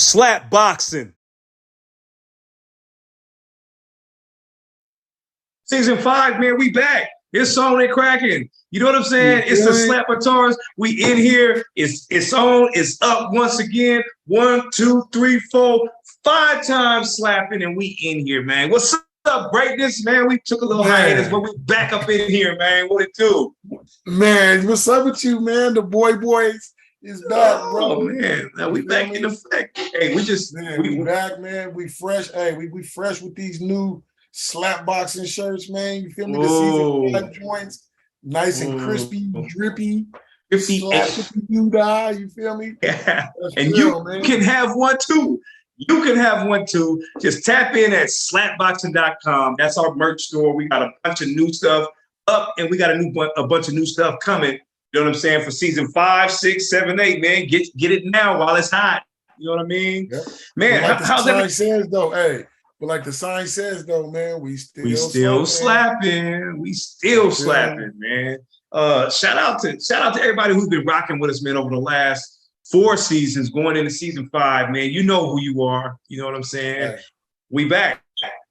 Slap boxing. Season 5, man, we back. It's on and cracking. You know what I'm saying? It's the Slappators. We in here. It's on. It's up once again. 1, 2, 3, 4, 5 times slapping, and we in here, man. What's up, greatness, man? We took a little hiatus, but we back up in here, man. What it do? Man, what's up with you, man? The boys is back, bro. Oh, man. Now we back in effect. Hey, we back, man. We fresh. Hey, we fresh with these new slap boxing shirts, man. You feel me? The season 5 joints, nice and crispy, drippy. You feel me? Yeah. And real, you can have one too. You can have one too. Just tap in at slapboxing.com. That's our merch store. We got a bunch of new stuff up, and we got a bunch of new stuff coming. You know what I'm saying? For season 5, 6, 7, 8, man. Get it now while it's hot. You know what I mean? Yep. Man, like how's that? Says though, hey. But like the sign says, though, man, we still slapping. We still slapping, man. Shout out to everybody who's been rocking with us, man, over the last 4 seasons, going into season 5, man. You know who you are. You know what I'm saying? Right. We back.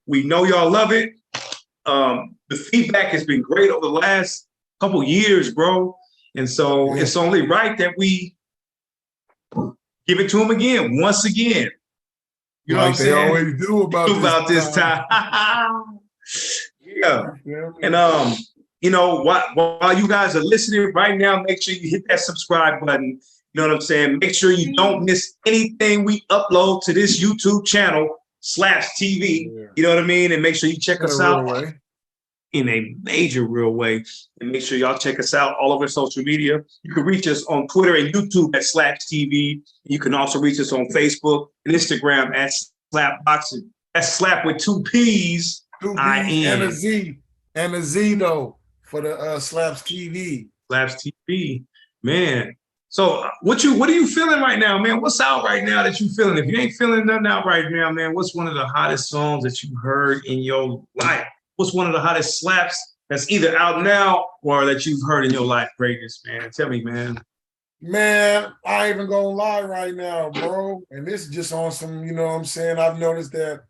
We know y'all love it. The feedback has been great over the last couple years, bro. And so it's only right that we give it to them again, once again. You know like what I'm saying? They always do about this time. Yeah. And you know, while you guys are listening right now, make sure you hit that subscribe button. You know what I'm saying? Make sure you don't miss anything we upload to this YouTube channel, Slappz TV. Yeah. You know what I mean? And make sure you check us out in a major real way. And make sure y'all check us out all over social media. You can reach us on Twitter and YouTube at Slappz TV. You can also reach us on Facebook and Instagram at Slap Boxing. That's Slap with 2 P's. 2 P's and a Z. And a Z though for the Slappz TV. Slappz TV. Man. So what are you feeling right now, man? What's out right now that you feeling? If you ain't feeling nothing out right now, man, what's one of the hottest songs that you heard in your life? What's one of the hottest slaps that's either out now or that you've heard in your life, greatness, man? Tell me, man. Man, I ain't even gonna lie right now, bro. And this is just on some, you know what I'm saying? I've noticed that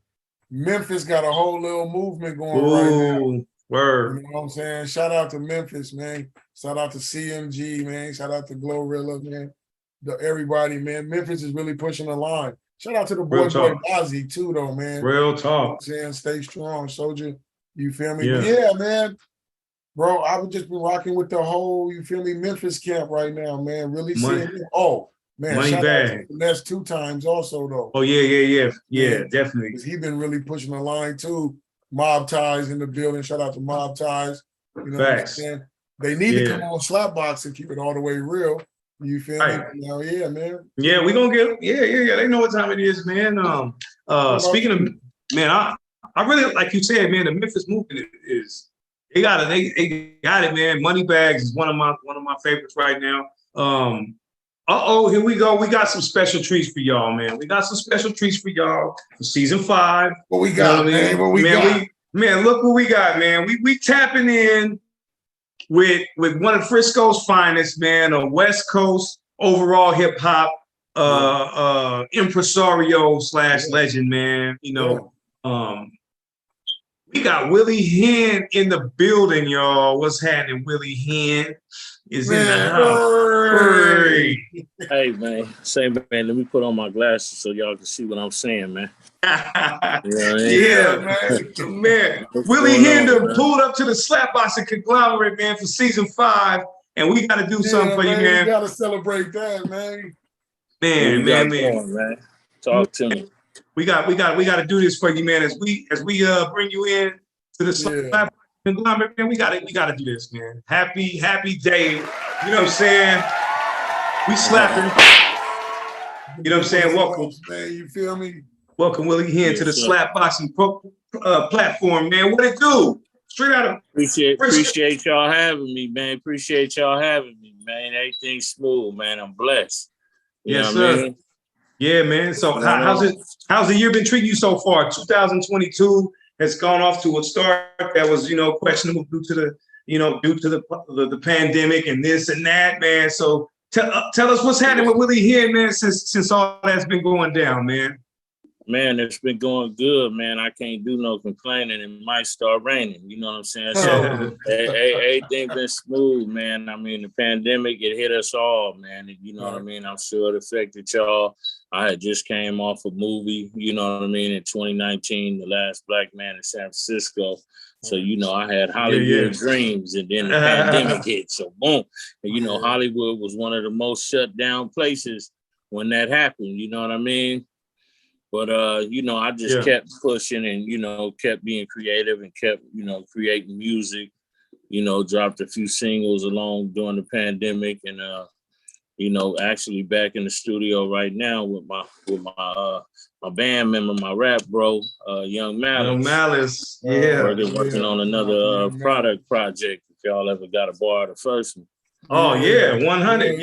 Memphis got a whole little movement going right now. Word. You know what I'm saying? Shout out to Memphis, man. Shout out to CMG, man. Shout out to Glorilla, man. Everybody, man. Memphis is really pushing the line. Shout out to the boy Ozzy too, though, man. Real talk. You know what I'm saying? Stay strong, soldier. You feel me? Yeah, man. Bro, I would just be rocking with the whole, you feel me, Memphis camp right now, man. Really seeing it. Oh, man. Money shout bag. out to Finesse 2 times also, though. Oh, yeah, definitely. He been really pushing the line, too. Mob Ties in the building. Shout out to Mob Ties. You know what I'm saying? They need to come on Slap Box and keep it all the way real. You feel me? Now, yeah, man. Yeah, we gonna get them. Yeah. They know what time it is, man. Speaking of, man, I really, like you said, man, the Memphis movement is they got it, man. Money Bags is one of my favorites right now. Here we go. We got some special treats for y'all, man. We got some special treats for y'all for season 5. What we got, man? What we got? Man, look what we got, man. We tapping in with one of Frisco's finest, man, a West Coast overall hip hop impresario / legend, man. You know, we got Willie Hen in the building, y'all. What's happening? Willie Hen is in the house. Hey, man. Say, man, let me put on my glasses so y'all can see what I'm saying, man. You know what I mean? Man. Willie Hen pulled up to the Slap Boxing conglomerate, man, for season 5, and we got to do something for you, man. We got to celebrate that, man. Man. Talk to me. We got to do this for you, man. As we bring you in to the Slap conglomerate, man. We got to do this, man. Happy day. You know what I'm saying? We slapping. You know what I'm saying? Welcome, man. You feel me? Welcome, Willie Hen, to the Slap Boxing platform, man. What it do? Straight out of appreciate y'all having me, man. Appreciate y'all having me, man. Everything's smooth, man. I'm blessed. Yes, sir. I mean? Yeah, man. So how's the year been treating you so far? 2022 has gone off to a start that was, you know, questionable due to the pandemic and this and that, man. So tell us what's happening with Willie Hen, man, since all that's been going down, man. Man, it's been going good, man. I can't do no complaining. It might start raining. You know what I'm saying? So everything been smooth, man. I mean, the pandemic, it hit us all, man. And you know what I mean? I'm sure it affected y'all. I had just came off a movie, you know what I mean, in 2019, The Last Blackman in San Francisco. So, you know, I had Hollywood dreams, and then the pandemic hit. So, boom. And, you know, Hollywood was one of the most shut down places when that happened. You know what I mean? But, you know, I just kept pushing and, you know, kept being creative and kept, you know, creating music, you know, dropped a few singles along during the pandemic. And, you know, actually back in the studio right now with my band member, my rap bro, Young Malice. Young Malice, working on another product project. If y'all ever got a bar of the first one. Oh yeah, 100.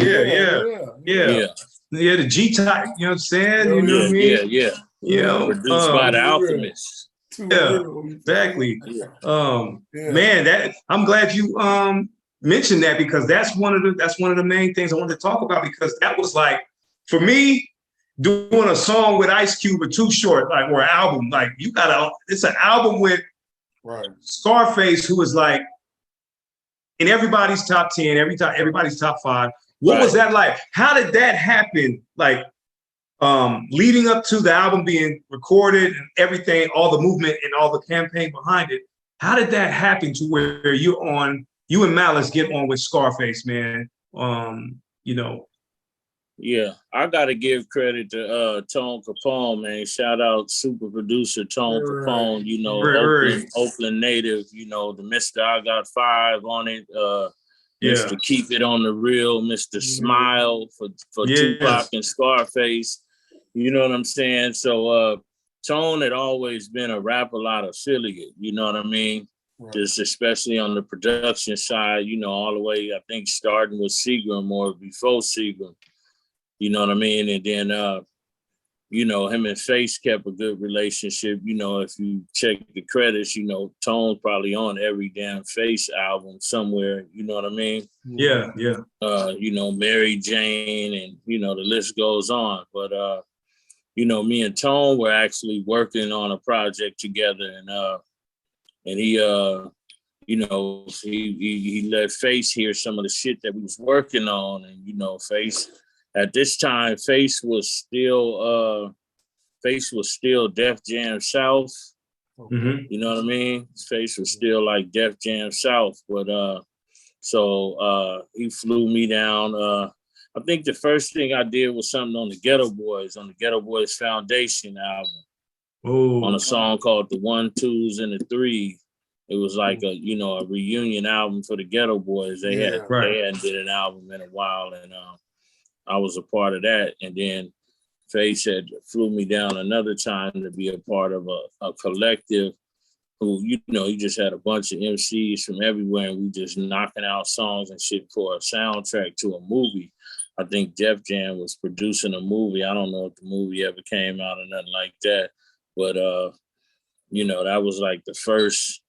Yeah. Yeah, the G type, you know what I'm saying? You know what I mean? Yeah. Produced by the Alchemist. Yeah, exactly. Man, that I'm glad you mentioned that, because that's one of the main things I wanted to talk about, because that was like, for me, doing a song with Ice Cube or Too Short, like, or an album, like it's an album with Scarface, who is like in everybody's top 10, everybody's top 5. What was that like? How did that happen? Like, leading up to the album being recorded and everything, all the movement and all the campaign behind it. How did that happen to where you and Malice get on with Scarface, man? You know. Yeah, I gotta give credit to Tone Capone, man. Shout out super producer Tone Capone, you know, Oakland native, you know, the Mr. I Got 5 on it. Mr. Keep It on the Real, Mr. Smile for Tupac and Scarface. You know what I'm saying? So Tone had always been a Rap-A-Lot affiliate, you know what I mean? Just especially on the production side, you know, all the way, I think, starting with Seagram or before Seagram, you know what I mean? And then, you know, him and Face kept a good relationship. You know, if you check the credits, you know, Tone's probably on every damn Face album somewhere, you know what I mean? Yeah. You know, Mary Jane, and, you know, the list goes on. But, you know, me and Tone were actually working on a project together, and he, you know, he let Face hear some of the shit that we was working on. And, you know, Face, at this time, Face was still Def Jam South. You know what I mean? Face was still like Def Jam South. But so he flew me down. I think the first thing I did was something on the Ghetto Boys Foundation album. On a song called The 1, 2s, and the 3. It was like a, you know, a reunion album for the Ghetto Boys. They hadn't did an album in a while, and I was a part of that. And then Face had flew me down another time to be a part of a collective who, you know, he just had a bunch of MCs from everywhere, and we just knocking out songs and shit for a soundtrack to a movie. I think Def Jam was producing a movie. I don't know if the movie ever came out or nothing like that. But, you know, that was like the first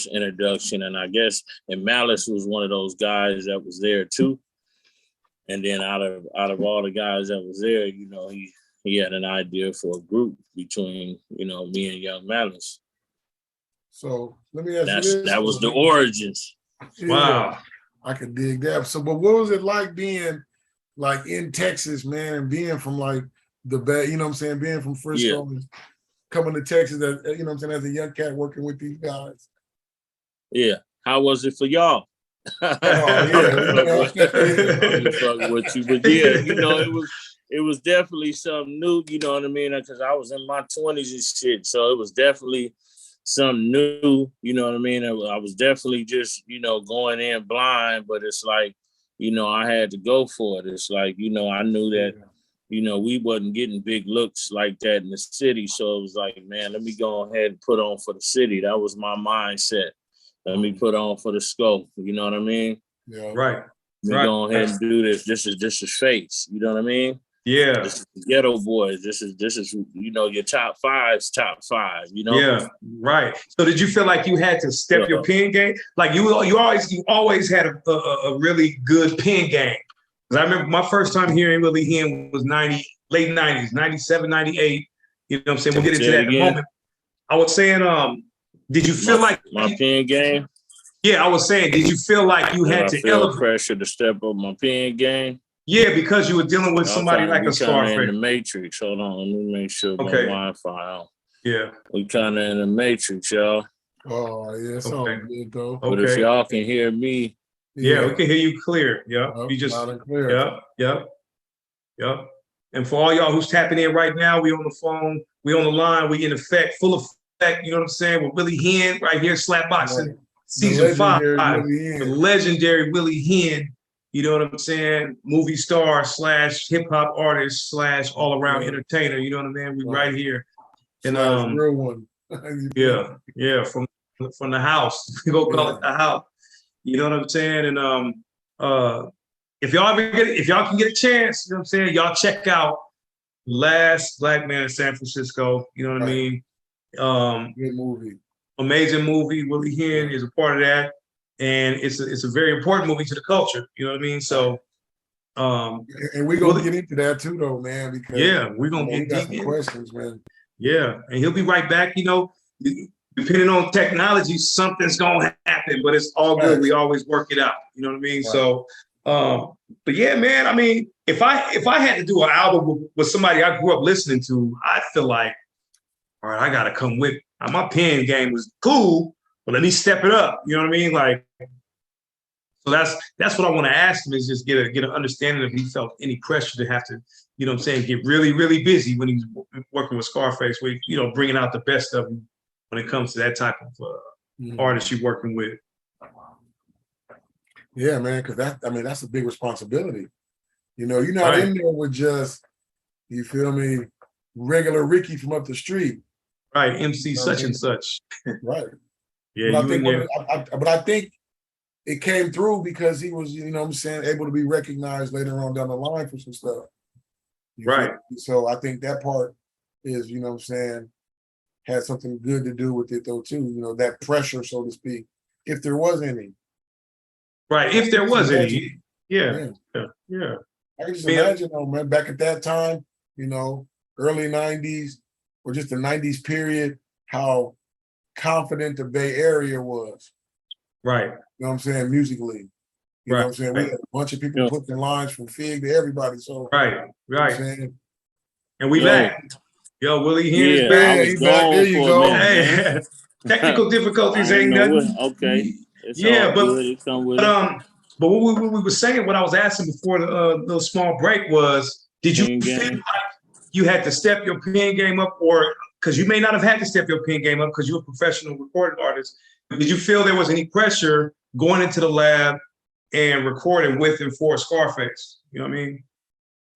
introduction. And I guess, and Malice was one of those guys that was there too. And then out of all the guys that was there, you know, he had an idea for a group between, you know, me and Young Malice. So let me ask you this. That was the origins. Yeah, wow. I could dig that. So, but what was it like being like in Texas, man, and being from like the bad, you know what I'm saying, being from Frisco and coming to Texas, as, you know what I'm saying, as a young cat working with these guys? Yeah. How was it for y'all? Yeah. With you. But yeah, you know, it was definitely something new, you know what I mean? Because I was in my 20s and shit. So it was definitely something new, you know what I mean? I was definitely just, you know, going in blind, but it's like, you know, I had to go for it. It's like, you know, I knew that, you know, we wasn't getting big looks like that in the city. So it was like, man, let me go ahead and put on for the city. That was my mindset. Let me put on for the scope. You know what I mean? Yeah. Right. Let me go ahead and do this. This is Face. You know what I mean? Yeah. This is Ghetto Boys. This is you know, your top 5's top 5. You know? Yeah. Right. So did you feel like you had to step your pen game? Like you always had a really good pen game. Because I remember my first time hearing Willie Hen was late 90s, 97, 98. You know what I'm saying? We'll get into that in a moment. I was saying, did you feel like my pen game? Yeah, I was saying, did you feel like you had to elevate pressure to step up my pen game? Yeah, because you were dealing with somebody like a Scarface. In the Matrix. Hold on, let me make sure my Wi-Fi out. Yeah. We kind of in the Matrix, y'all. Oh, yeah, it's all good, though. But if y'all can hear me. Yeah, we can hear you clear. Yeah, you just, loud and clear. Yep. And for all y'all who's tapping in right now, we on the phone, we on the line, we in effect, full effect, you know what I'm saying, with Willie Hen right here, Slap Boxing, season 5. The legendary Willie Hen. You know what I'm saying? Movie star / hip hop artist / all around entertainer. You know what I mean? We right here. And real one. yeah, from the house. We go call it the house. You know what I'm saying? And if y'all can get a chance, you know what I'm saying? Y'all check out Last Blackman in San Francisco. You know what I mean? Good movie. Amazing movie. Willie Hen is a part of that. And it's a very important movie to the culture. You know what I mean? So, and we're gonna get into that too, though, man. Because we're gonna get deep in questions, man. Yeah, and he'll be right back. You know, depending on technology, something's gonna happen, but it's all good. We always work it out. You know what I mean? So, but yeah, man. I mean, if I had to do an album with somebody I grew up listening to, I feel like, all right, I gotta come with. My pen game was cool. But let me step it up. You know what I mean? Like, so that's what I want to ask him, is just get an understanding if he felt any pressure to have to, you know what I'm saying, get really, really busy when he's working with Scarface, where, you know, bringing out the best of him when it comes to that type of artist you're working with. Yeah, man, because that's a big responsibility. You know, you're not in there with just, you feel me, regular Ricky from up the street. Right, MC such and such. Right. Yeah, but I think it came through because he was, you know what I'm saying, able to be recognized later on down the line for some stuff. Right. So I think that part is, you know what I'm saying, had something good to do with it though too. You know, that pressure, so to speak, if there was any. Right, if there was any. Yeah. I can just imagine, though, man, back at that time, you know, early 90s or just the 90s period, how confident the Bay Area was. Right. You know what I'm saying? Musically. You know what I'm saying? We had a bunch of people putting lines from Fig to everybody. So right. You know what I'm saying? And we back. Yo, Willie Hen is back. He's back. There you go. Hey, technical difficulties ain't nothing. Okay. But what we were saying, what I was asking before the little small break was, did you feel like you had to step your pen game up, or because you may not have had to step your pen game up because you're a professional recording artist, did you feel there was any pressure going into the lab and recording with and for Scarface? You know what I mean?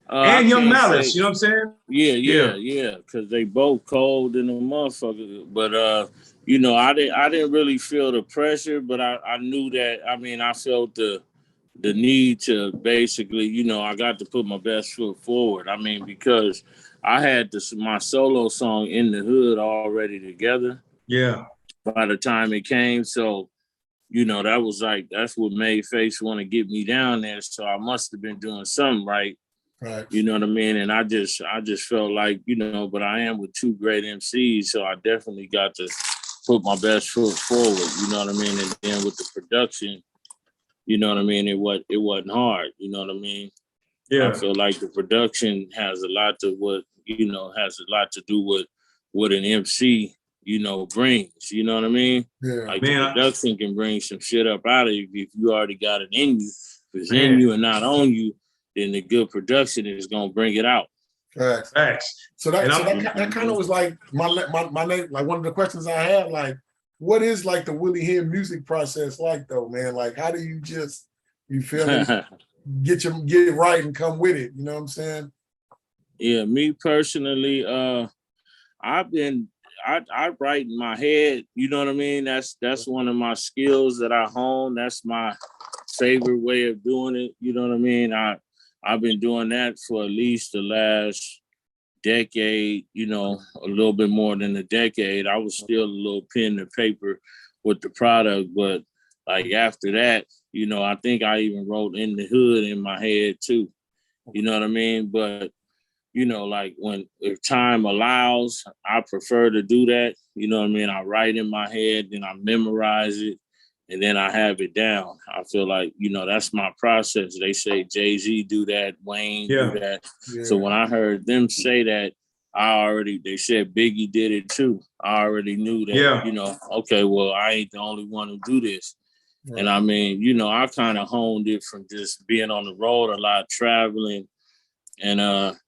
And Young Malice, you know what I'm saying? Yeah. Because they both cold in the motherfucker. But you know, I didn't really feel the pressure, but I knew that. I mean, I felt the need to basically, you know, I got to put my best foot forward. I mean, because I had my solo song In the Hood already together. Yeah. By the time it came, so you know, that's what made Face want to get me down there. So I must have been doing something right. Right. You know what I mean? And I just felt like, you know, but I am with two great MCs, so I definitely got to put my best foot forward, you know what I mean? And then with the production, you know what I mean, it wasn't hard, you know what I mean? Yeah. I feel like the production has a lot to do with what an MC, you know, brings, you know what I mean? Yeah. Like the production can bring some shit up out of you if you already got it in you. If it's in you and not on you, then the good production is gonna bring it out. Facts. So that kind of was like my name, like one of the questions I had, like, what is like the Willie Hen music process like though, man? Like, how do you just, you feel me, get it right and come with it? You know what I'm saying? Yeah, me personally, I write in my head, you know what I mean? That's one of my skills that I hone. That's my favorite way of doing it. You know what I mean? I've been doing that for at least the last decade, you know, a little bit more than a decade. I was still a little pen to paper with the product, but like after that, You know, I think I even wrote In the Hood in my head too. You know what I mean? But, you know, like if time allows, I prefer to do that. You know what I mean? I write in my head, then I memorize it, and then I have it down. I feel like, you know, that's my process. They say Jay-Z do that, Wayne do that. Yeah. So when I heard them say that, they said Biggie did it too. I already knew that, you know, okay, well, I ain't the only one who do this. Right. And I mean, you know, I kind of honed it from just being on the road a lot, traveling, and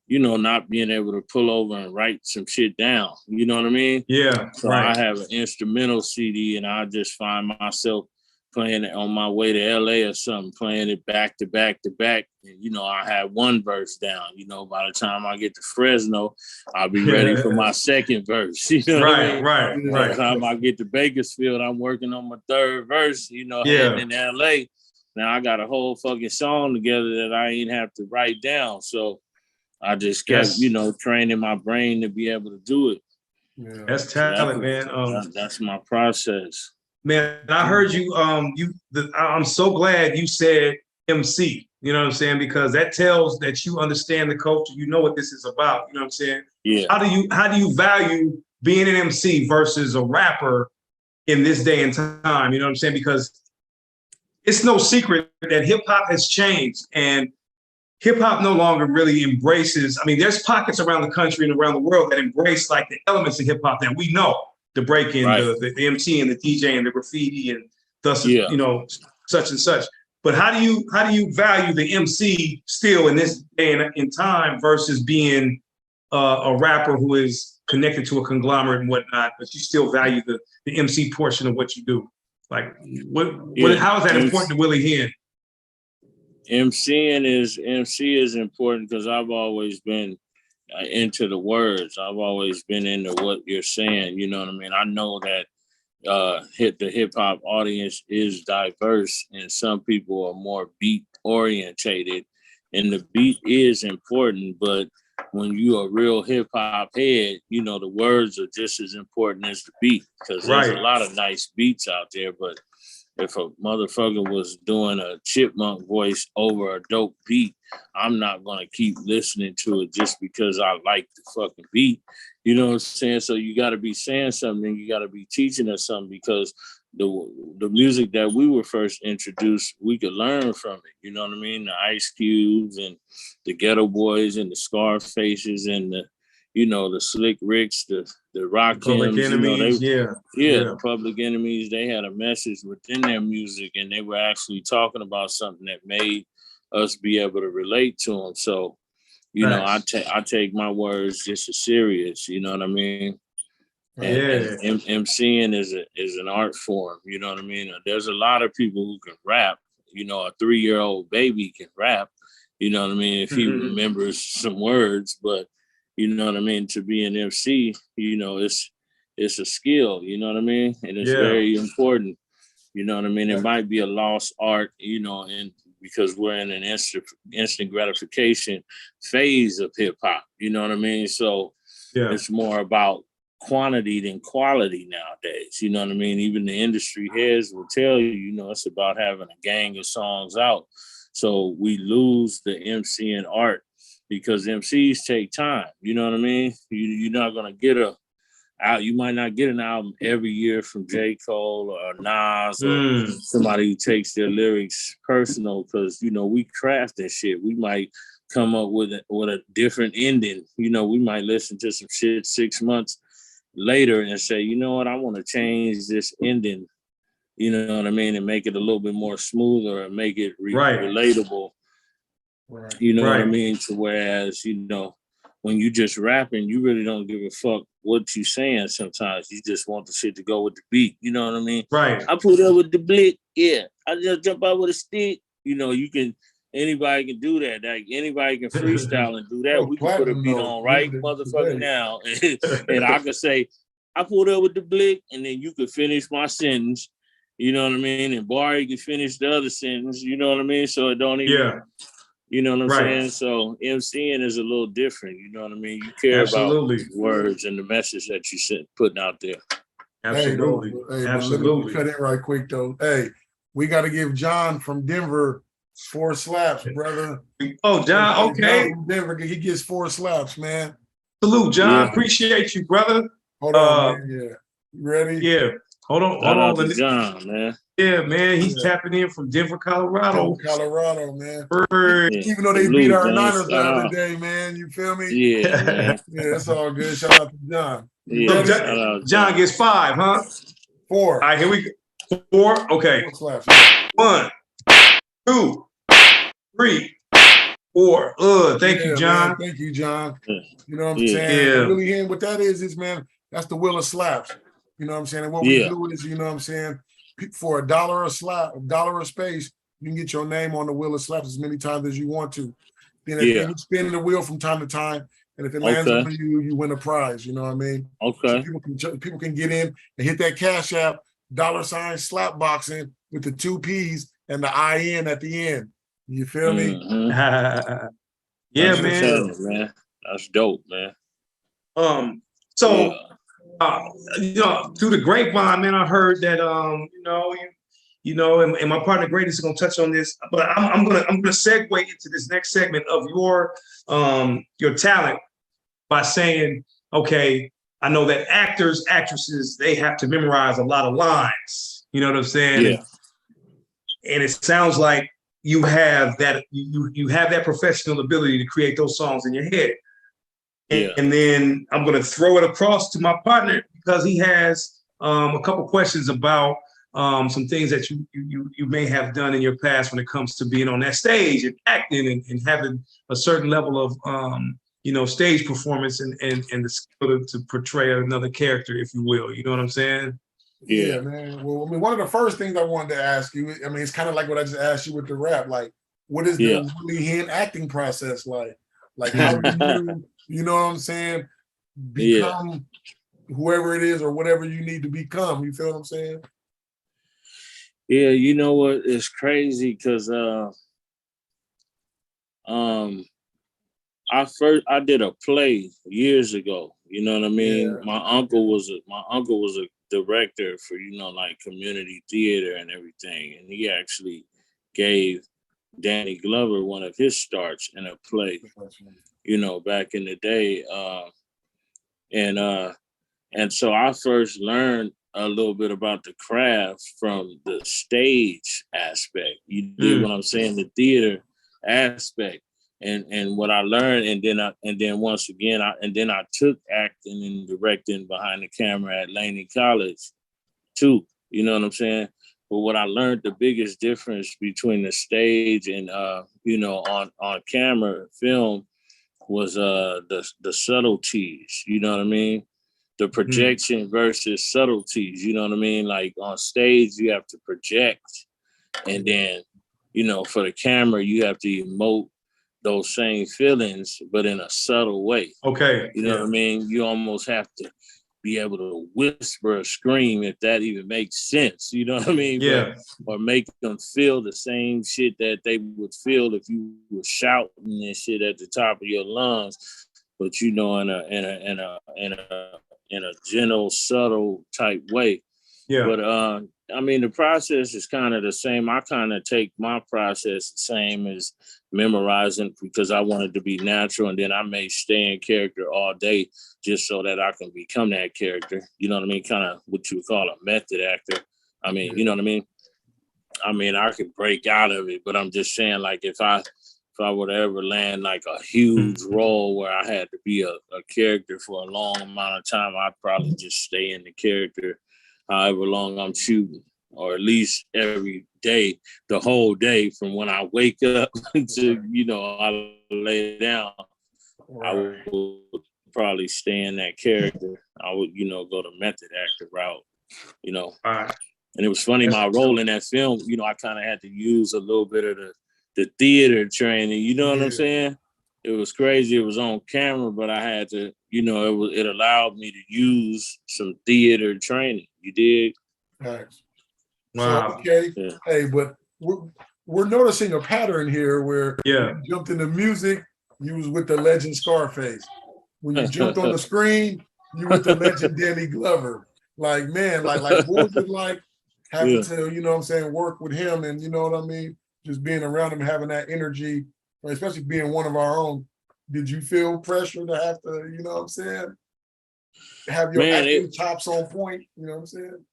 you know, not being able to pull over and write some shit down. You know what I mean? Yeah. So I have an instrumental CD, and I just find myself playing it on my way to LA or something, playing it back to back to back. And, you know, I have one verse down. You know, by the time I get to Fresno, I'll be ready for my second verse. You know what I mean? Right. By the time I get to Bakersfield, I'm working on my third verse, you know, heading in LA. Now I got a whole fucking song together that I ain't have to write down. So I just kept, you know, training my brain to be able to do it. Yeah. That's talent, man. That's my process. Man, I heard you. I'm so glad you said MC. You know what I'm saying? Because that tells that you understand the culture. You know what this is about. You know what I'm saying? Yeah. How do you value being an MC versus a rapper in this day and time? You know what I'm saying? Because it's no secret that hip hop has changed, and hip hop no longer really embraces. I mean, there's pockets around the country and around the world that embrace like the elements of hip hop that we know. The breaking, the MC and the DJ and the graffiti and thus, you know, such and such. But how do you value the MC still in this day and in time versus being a rapper who is connected to a conglomerate and whatnot, but you still value the MC portion of what you do? Like, how is that important to Willie Hen? MC is important because I've always been into the words. I've always been into what you're saying. You know what I mean? I know that the hip hop audience is diverse, and some people are more beat orientated, and the beat is important. But when you a real hip hop head, you know the words are just as important as the beat, because there's a lot of nice beats out there. But if a motherfucker was doing a chipmunk voice over a dope beat, I'm not going to keep listening to it just because I like the fucking beat. You know what I'm saying? So you got to be saying something. You got to be teaching us something, because the music that we were first introduced, we could learn from it. You know what I mean? The Ice Cubes and the Ghetto Boys and the Scarfaces and the, you know, the Slick Ricks, the Rakims, Enemies, the Public Enemies. They had a message within their music, and they were actually talking about something that made us be able to relate to them. So, you know, I take my words just as serious. You know what I mean? And MCing is an art form. You know what I mean? There's a lot of people who can rap. You know, a 3-year-old baby can rap. You know what I mean? If he remembers some words, but you know what I mean? To be an MC, you know, it's a skill, you know what I mean? And it's very important. You know what I mean? It might be a lost art, you know, and because we're in an instant gratification phase of hip hop, you know what I mean? So it's more about quantity than quality nowadays. You know what I mean? Even the industry heads will tell you, you know, it's about having a gang of songs out. So we lose the MCing art, because MCs take time. You know what I mean? You're not gonna get you might not get an album every year from J. Cole or Nas or somebody who takes their lyrics personal, because you know we craft that shit. We might come up with a different ending. You know, we might listen to some shit 6 months later and say, you know what, I want to change this ending. You know what I mean, and make it a little bit more smoother and make it relatable. Right. You know what I mean? To whereas, you know, when you just rapping, you really don't give a fuck what you saying sometimes. You just want the shit to go with the beat. You know what I mean? Right. I put up with the blick. Yeah. I just jump out with a stick. You know, anybody can do that. Like anybody can freestyle and do that. We can put a beat on right motherfucker now. And I can say, I pulled up with the blick, and then you could finish my sentence. You know what I mean? And Barry can finish the other sentence. You know what I mean? So it don't even... You know what I'm saying? So MCing is a little different. You know what I mean? You care about words and the message that you putting out there. Absolutely. Let me cut it right quick though. Hey, we got to give John from Denver 4 slaps, brother. Oh, John, okay. John from Denver, he gets 4 slaps, man. Salute, John. Appreciate you, brother. Hold on, man. Yeah. You ready? Yeah. Hold on. Shout out to John, man. Yeah, man. He's tapping in from Denver, Colorado. Colorado, man. Yeah. Even though they beat our Niners the other day, man. You feel me? Yeah, man. Yeah, it's all good. Shout out to John. Yeah, so John gets 5, huh? 4. All right, here we go. 4. Okay. 4 slaps. 1, 2, 3, 4. Thank you, John. Man. Thank you, John. You know what I'm saying? Yeah. Really, Hen, what that is, man, that's the will of slaps. You know what I'm saying? And what we do is, you know what I'm saying, for $1 a slap, $1 a space, you can get your name on the wheel of slaps as many times as you want to. Then you spin the wheel from time to time, and if it lands on you, you win a prize. You know what I mean? Okay. So people can get in and hit that Cash App, $ slap boxing with the 2 P's and the IN at the end. You feel me? Yeah, man. That's dope, man. So you know, through the grapevine, man, I heard that and my partner Greatness is gonna touch on this, but I'm gonna segue into this next segment of your talent by saying, okay, I know that actors, actresses, they have to memorize a lot of lines. You know what I'm saying? Yeah. And it sounds like you have that you have that professional ability to create those songs in your head. And then I'm going to throw it across to my partner because he has a couple questions about some things that you may have done in your past when it comes to being on that stage and acting and having a certain level of stage performance and the skill to portray another character, if you will. You know what I'm saying? Yeah, man. Well, I mean, one of the first things I wanted to ask you, I mean, it's kind of like what I just asked you with the rap. Like, what is the Willie Hen acting process like? Like, how do you know what I'm saying, become whoever it is or whatever you need to become? You feel what I'm saying? Yeah, you know what? It's crazy because I did a play years ago. You know what I mean? Yeah. My uncle was a director for like community theater and everything, and he actually gave Danny Glover one of his starts in a play, back in the day. And so I first learned a little bit about the craft from the stage aspect. You dig what I'm saying? The theater aspect. And what I learned, and then once again, I took acting and directing behind the camera at Laney College too. You know what I'm saying? But what I learned, the biggest difference between the stage and on camera film was the subtleties. You know what I mean? The projection versus subtleties. You know what I mean? Like on stage, you have to project, and then for the camera, you have to emote those same feelings, but in a subtle way. Okay. You know what I mean? You almost have to be able to whisper or scream, if that even makes sense. You know what I mean? Yeah. Or make them feel the same shit that they would feel if you were shouting and shit at the top of your lungs, but in a gentle, subtle type way. Yeah. But I mean, the process is kind of the same. I kind of take my process the same as memorizing because I wanted to be natural, and then I may stay in character all day just so that I can become that character. You know what I mean? Kind of what you would call a method actor. I mean, you know what I mean? I mean, I could break out of it, but I'm just saying, like, if I were to ever land like a huge role where I had to be a character for a long amount of time, I'd probably just stay in the character however long I'm shooting, or at least every day, the whole day from when I wake up to, I lay down. I would probably stay in that character. I would, go the method actor route, And it was funny, my role in that film, I kind of had to use a little bit of the theater training, you know what I'm saying? It was crazy. It was on camera, but I had to, it allowed me to use some theater training. You dig? Nice. Wow. So, okay. Yeah. Hey, but we're noticing a pattern here where you jumped into music, you was with the legend Scarface. When you jumped on the screen, you with the legend Danny Glover. Like, man, like what was it like having to, you know what I'm saying, work with him and you know what I mean, just being around him, having that energy, especially being one of our own. Did you feel pressure to have to, you know what I'm saying, have your acting chops on point? You know what I'm saying?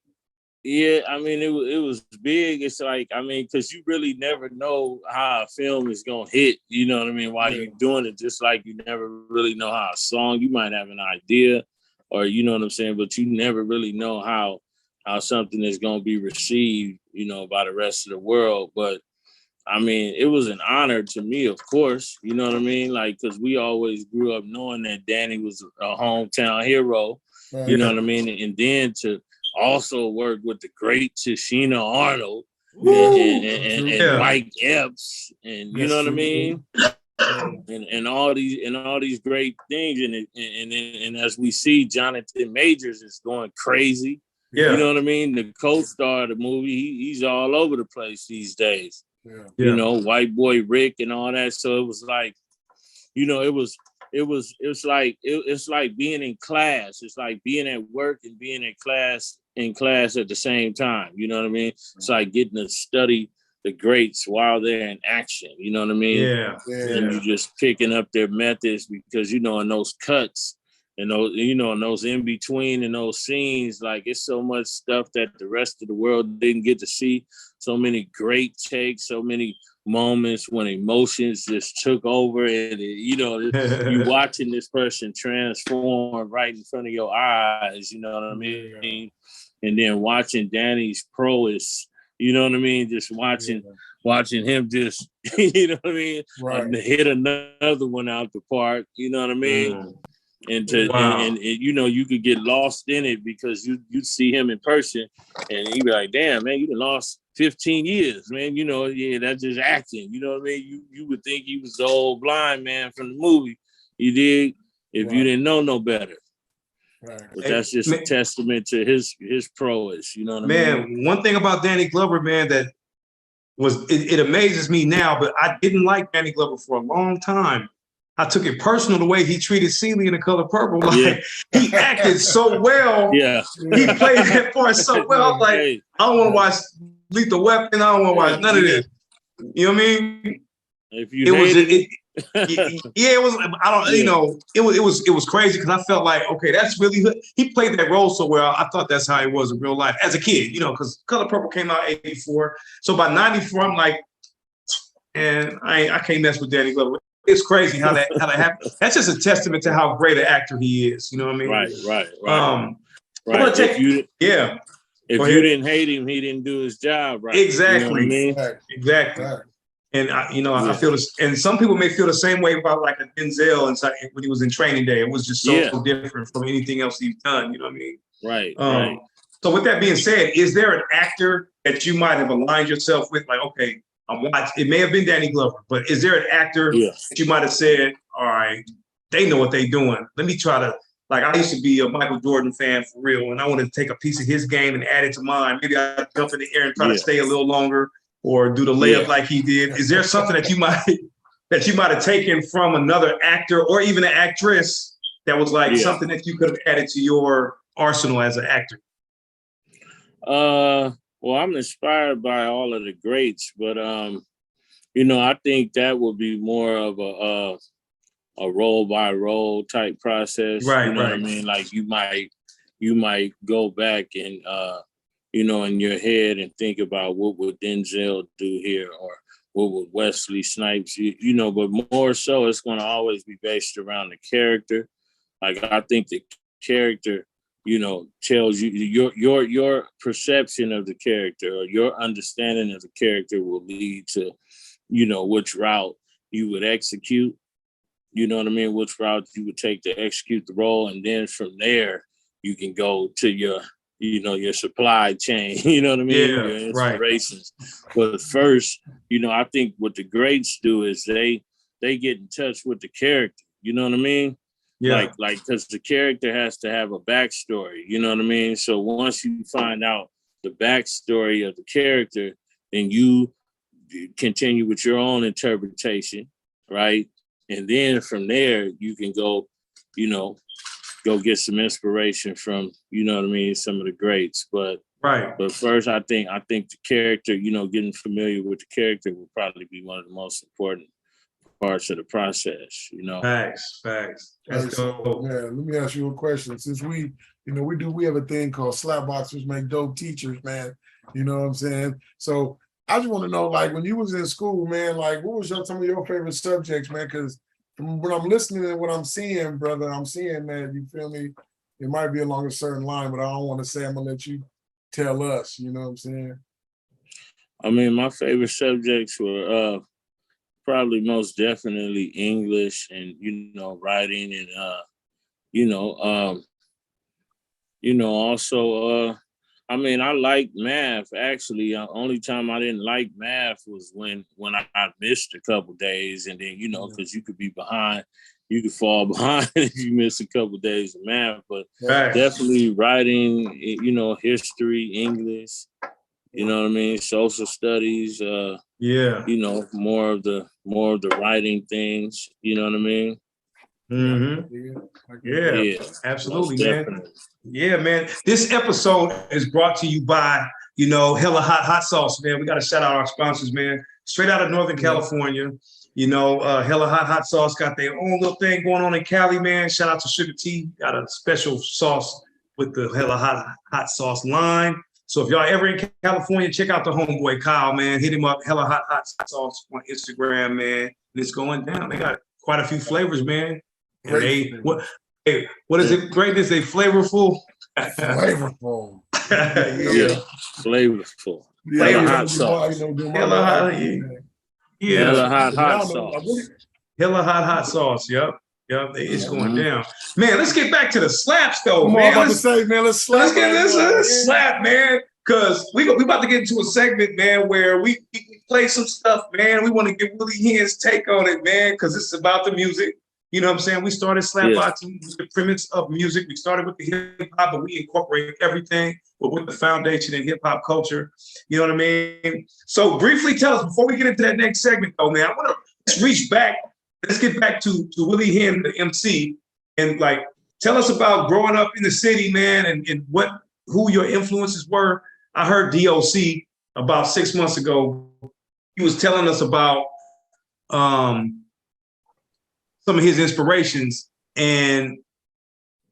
Yeah, I mean, it was big. It's like, I mean, because you really never know how a film is gonna hit. You know what I mean? While you're doing it, just like you never really know how a song. You might have an idea, or you know what I'm saying, but you never really know how something is gonna be received. You know, by the rest of the world. But I mean, it was an honor to me, of course. You know what I mean? Like, because we always grew up knowing that Danny was a hometown hero. You know what I mean? And then to also work with the great Tashina Arnold and Mike Epps, and you know what I mean, and all these great things, and as we see, Jonathan Majors is going crazy. You know what I mean? The co-star of the movie, he's all over the place these days. You know, White Boy Rick and all that. So it was like, you know, it's like being in class. It's like being at work and being in class at the same time. You know what I mean? It's like getting to study the greats while they're in action. You know what I mean? And you just picking up their methods because, you know, in those cuts and those, you know, in those in between and those scenes, like it's so much stuff that the rest of the world didn't get to see. So many great takes, so many moments when emotions just took over, and you know, you watching this person transform right in front of your eyes. You know what I mean? And then watching Danny's prowess. You know what I mean? Just watching him just, you know what I mean? Hit another one out the park. You know what I mean? And and you know, you could get lost in it because you see him in person and you be like, damn, man, you done lost 15 years, man. You know, that's just acting. You know what I mean? You would think he was the old blind man from the movie. You dig? If you didn't know no better. But that's just a testament to his prowess. You know what I mean? Man, one thing about Danny Glover, man, that was it amazes me now, but I didn't like Danny Glover for a long time. I took it personal the way he treated Celie in The Color Purple. Like he acted so well. He played that part so well. Like I don't want to watch Lethal Weapon. I don't want to watch none of this. You know what I mean? If you it was. I don't. You know, it was crazy because I felt like, okay, that's really good. He played that role so well. I thought that's how he was in real life as a kid. You know, because Color Purple came out '84. So by '94, I'm like, and I can't mess with Danny Glover. It's crazy how that happened. That's just a testament to how great an actor he is. You know what I mean? Right. If you didn't hate him, he didn't do his job right. Exactly. You know what I mean? Exactly. And I feel this, and some people may feel the same way about like a Denzel inside when he was in Training Day. It was just so different from anything else he's done. You know what I mean? Right. So with that being said, is there an actor that you might have aligned yourself with? Like, okay, it may have been Danny Glover, but is there an actor that you might have said, all right, they know what they're doing. Let me try to, like, I used to be a Michael Jordan fan for real, and I wanted to take a piece of his game and add it to mine. Maybe I jump in the air and try to stay a little longer or do the layup like he did. Is there something that you might have taken from another actor or even an actress that was like something that you could have added to your arsenal as an actor? Well, I'm inspired by all of the greats, but you know, I think that would be more of a role by role type process. Right, you know what I mean? Like you might go back and you know, in your head and think about what would Denzel do here or what would Wesley Snipes, you know, but more so it's going to always be based around the character. Like I think the character, you know, tells you your perception of the character or your understanding of the character will lead to, you know, which route you would execute. You know what I mean? Which route you would take to execute the role. And then from there, you can go to your, you know, your supply chain, you know what I mean? Yeah, your inspirations. But first, you know, I think what the greats do is they get in touch with the character. You know what I mean? Like, because the character has to have a backstory, you know what I mean? So once you find out the backstory of the character, then you continue with your own interpretation, right? And then from there, you can go, you know, go get some inspiration from, you know what I mean, some of the greats. But Right. But first, I think the character, you know, getting familiar with the character will probably be one of the most important parts of the process, you know. Facts. That's dope. Man, let me ask you a question. Since we have a thing called slap boxers make dope teachers, man. You know what I'm saying? So I just want to know, like, when you was in school, man, like, what was some of your favorite subjects, man? Because from what I'm listening and what I'm seeing, brother, I'm seeing that, you feel me? It might be along a certain line, but I don't want to say. I'm gonna let you tell us. You know what I'm saying? I mean, my favorite subjects were probably most definitely English and, you know, writing and also I mean, I liked math actually. Only time I didn't like math was when I missed a couple days, and then, you know, because you could be behind, you could fall behind if you miss a couple days of math. But definitely writing, you know, history, English, you know what I mean, social studies, you know, more of the writing things, you know what I mean? Yeah, absolutely, man. Yeah, man. This episode is brought to you by, you know, Hella Hot Sauce, man. We got to shout out our sponsors, man. Straight out of Northern California. You know, Hella Hot Sauce got their own little thing going on in Cali, man. Shout out to Sugar T. Got a special sauce with the Hella Hot Sauce line. So if y'all ever in California, check out the homeboy Kyle, man. Hit him up, Hella Hot Sauce on Instagram, man. And it's going down. They got quite a few flavors, man. And what is it? Greatness, they flavorful. Flavorful. Flavorful. Hella hot sauce. Hella hot, Hella hot sauce. Hella hot sauce. Yep. It's going down. Man, let's get back to the slaps though, man. I'm about to say, man, let's slap. Let's slap, man. Cause we about to get into a segment, man, where we play some stuff, man. We want to get Willie Hen's take on it, man, because it's about the music. You know what I'm saying? We started Slapboxing with the premise of music. We started with the hip hop, but we incorporate everything with the foundation in hip hop culture. You know what I mean? So briefly tell us, before we get into that next segment though, man, I want to reach back. Let's get back to Willie Hen, the MC, and like tell us about growing up in the city, man, and who your influences were. I heard DOC about 6 months ago. He was telling us about some of his inspirations, and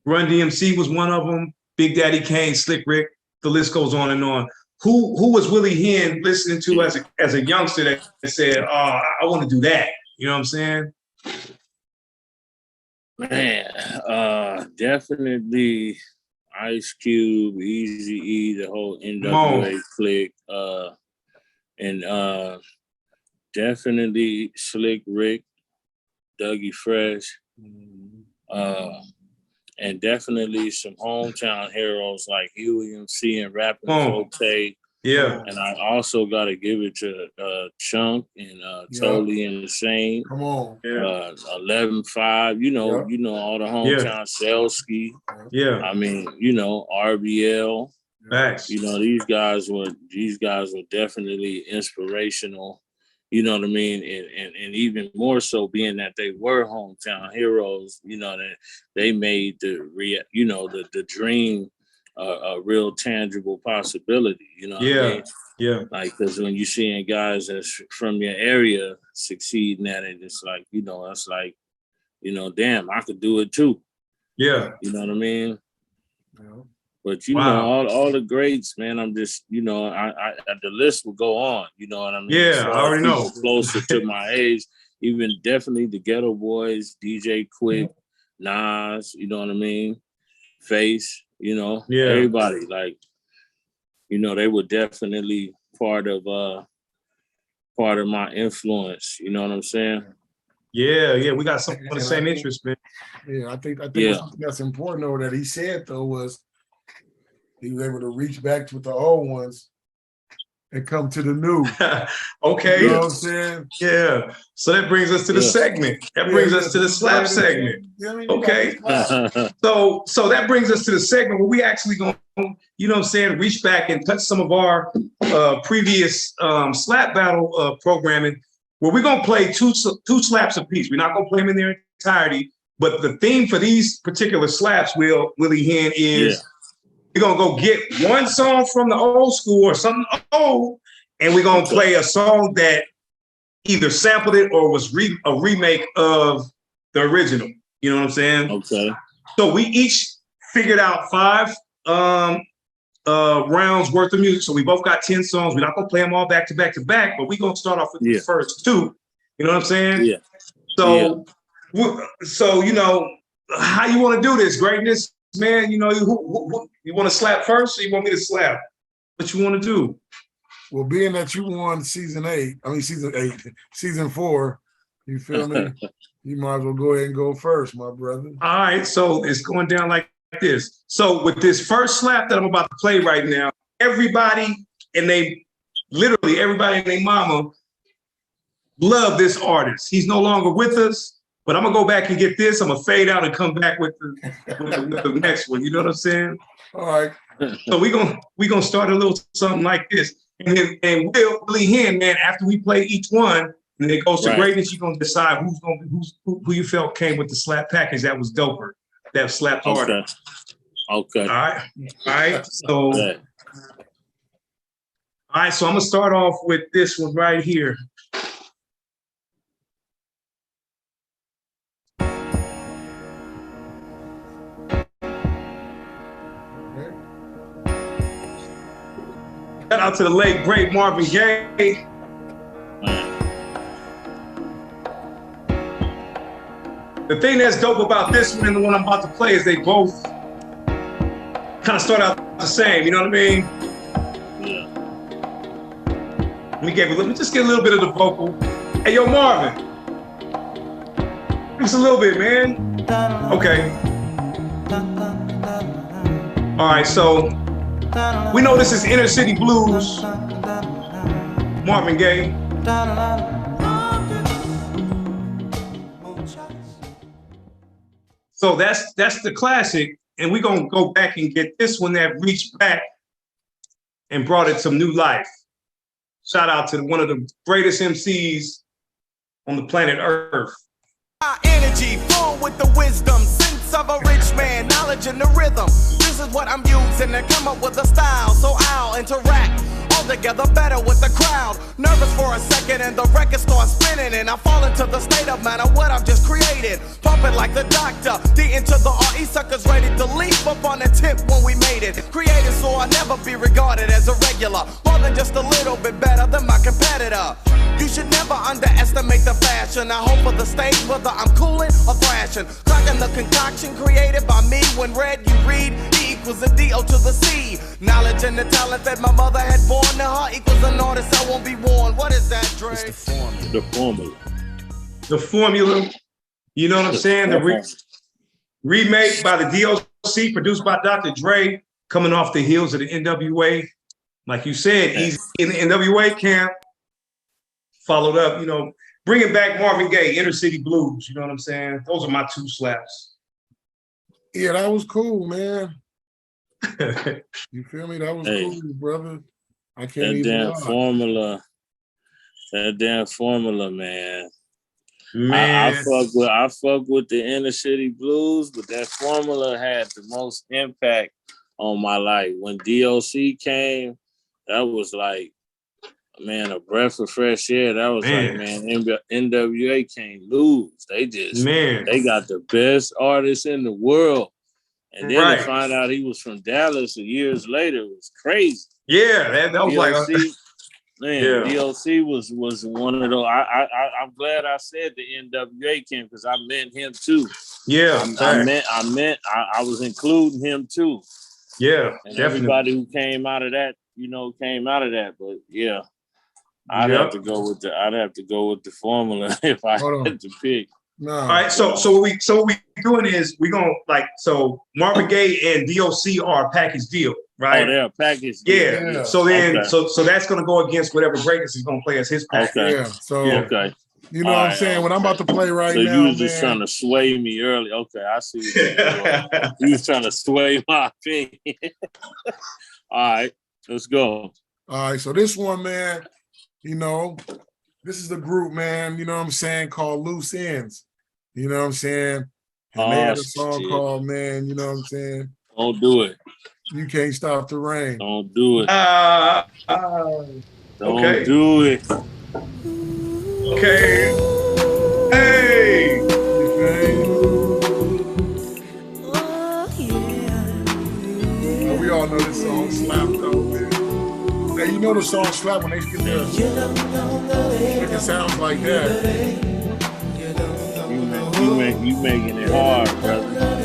Run DMC was one of them. Big Daddy Kane, Slick Rick, the list goes on and on. Who was Willie Hen listening to as a youngster that said, "Oh, I want to do that"? You know what I'm saying? Man, definitely Ice Cube, Eazy-E, the whole NWA clique, and definitely Slick Rick, Dougie Fresh, and definitely some hometown heroes like EMCEE and Rapping Forte. Yeah. And I also got to give it to Chunk and Totally Insane. Come on. 11-5, you know all the hometown Selsky. Yeah. I mean, you know, RBL. Thanks. You know, these guys were definitely inspirational. You know what I mean? And even more so being that they were hometown heroes, you know, that they made the dream a real tangible possibility, you know what I mean? Yeah. Like, because when you're seeing guys that's from your area succeeding at it, it's like, you know, it's like, you know, damn, I could do it too. Yeah. You know what I mean? Yeah. But you know, all the greats, man. I'm just, you know, I the list will go on. You know what I mean? Yeah, I already know. Closer to my age, even definitely the Ghetto Boys, DJ Quick, Nas. You know what I mean? Face. You know, everybody. Like, you know, they were definitely part of my influence. You know what I'm saying? Yeah. We got something on the same interest, man. Yeah, I think something that's important though that he said though was he was able to reach back with the old ones and come to the new. Okay. You know what I'm saying? Yeah. So that brings us to the segment. That brings us to the slap segment. Okay. So that brings us to the segment where we actually going to, you know what I'm saying, reach back and touch some of our previous slap battle programming, where we're going to play two slaps apiece. We're not going to play them in their entirety, but the theme for these particular slaps, Willie Hen, is gonna go get one song from the old school or something old, and we're gonna play a song that either sampled it or was a remake of the original. You know what I'm saying? Okay. So we each figured out 5 rounds worth of music. So we both got 10 songs. We're not gonna play them all back to back to back, but we're gonna start off with the first 2. You know what I'm saying? Yeah. So, so you know, how you want to do this, Greatness, man? You know, you want to slap first, or you want me to slap? What you want to do? Well, being that you won season 4, you feel me? You might as well go ahead and go first, my brother. All right, so it's going down like this. So with this first slap that I'm about to play right now, everybody and literally everybody and their mama love this artist. He's no longer with us, but I'm gonna go back and get this. I'm gonna fade out and come back with the next one. You know what I'm saying? All right. So we gonna start a little something like this, and Willie Hen, man. After we play each one, and it goes to greatness, you're gonna decide who you felt came with the slap package that was doper, that slapped harder. Okay. All right. So, all right. So I'm gonna start off with this one right here. Shout out to the late great Marvin Gaye. The thing that's dope about this one and the one I'm about to play is they both kind of start out the same, you know what I mean? Yeah. Let me just get a little bit of the vocal. Hey, yo, Marvin. Just a little bit, man. Okay. All right, so we know this is Inner City Blues. Marvin Gaye. So that's the classic, and we're gonna go back and get this one that reached back and brought it some new life. Shout out to one of the greatest MCs on the planet Earth. My energy full with the wisdom, sense of a rich man, knowledge and the rhythm. This is what I'm using to come up with a style, so I'll interact all together better with the crowd. Nervous for a second and the record starts spinning, and I fall into the state of mind of what I've just created. Pumping like the doctor, D into the RE, suckers ready to leap up on the tip when we made it. Created so I'll never be regarded as a regular, more than just a little bit better than my competitor. You should never underestimate the fashion. I hope for the stage, whether I'm cooling or thrashing. Clocking the concoction created by me. When read, you read, E equals a D-O to the C. Knowledge and the talent that my mother had born to her equals an artist I won't be warned. What is that, Dre? It's the formula. The formula, you know what I'm saying? The remake by the DOC, produced by Dr. Dre, coming off the heels of the NWA. Like you said, he's in the NWA camp. Followed up, you know, bringing back Marvin Gaye, Inner City Blues. You know what I'm saying? Those are my 2 slaps. Yeah, that was cool, man. You feel me? That was cool, brother. I can't even lie. That damn formula, man. Man, I fuck with the Inner City Blues, but that formula had the most impact on my life. When DOC came, that was like, man, a breath of fresh air. That was like, man, NWA can't lose. They got the best artists in the world. And then to find out he was from Dallas years later was crazy. Yeah, that was DOC, like, man, DOC was one of those. I'm glad I said the NWA came because I meant him too. Yeah, I was including him too. Yeah, and definitely. Everybody who came out of that, came out of that. But yeah. I'd have to go with the formula if I had to pick. No. All right, so what we doing is we gonna Marvin Gaye and DOC are a package deal, right? Oh, they're a package deal. Yeah. So then so that's gonna go against whatever Greatness is gonna play as his package. Okay. Yeah. So you know what I'm saying? What I'm about to play right now. So you was just trying to sway me early. Okay, I see what you're doing. You was trying to sway my opinion. All right, let's go. All right, so this one, man. This is the group, man, you know what I'm saying, called Loose Ends. You know what I'm saying? And they had a song called, man, you know what I'm saying? Don't do it. You can't stop the rain. Don't do it. Don't okay. do it. Okay. Hey. Oh, we all know this song Slapp though, man. Hey, you know the song Slapp when they get there. It sounds like that. You making it hard, brother.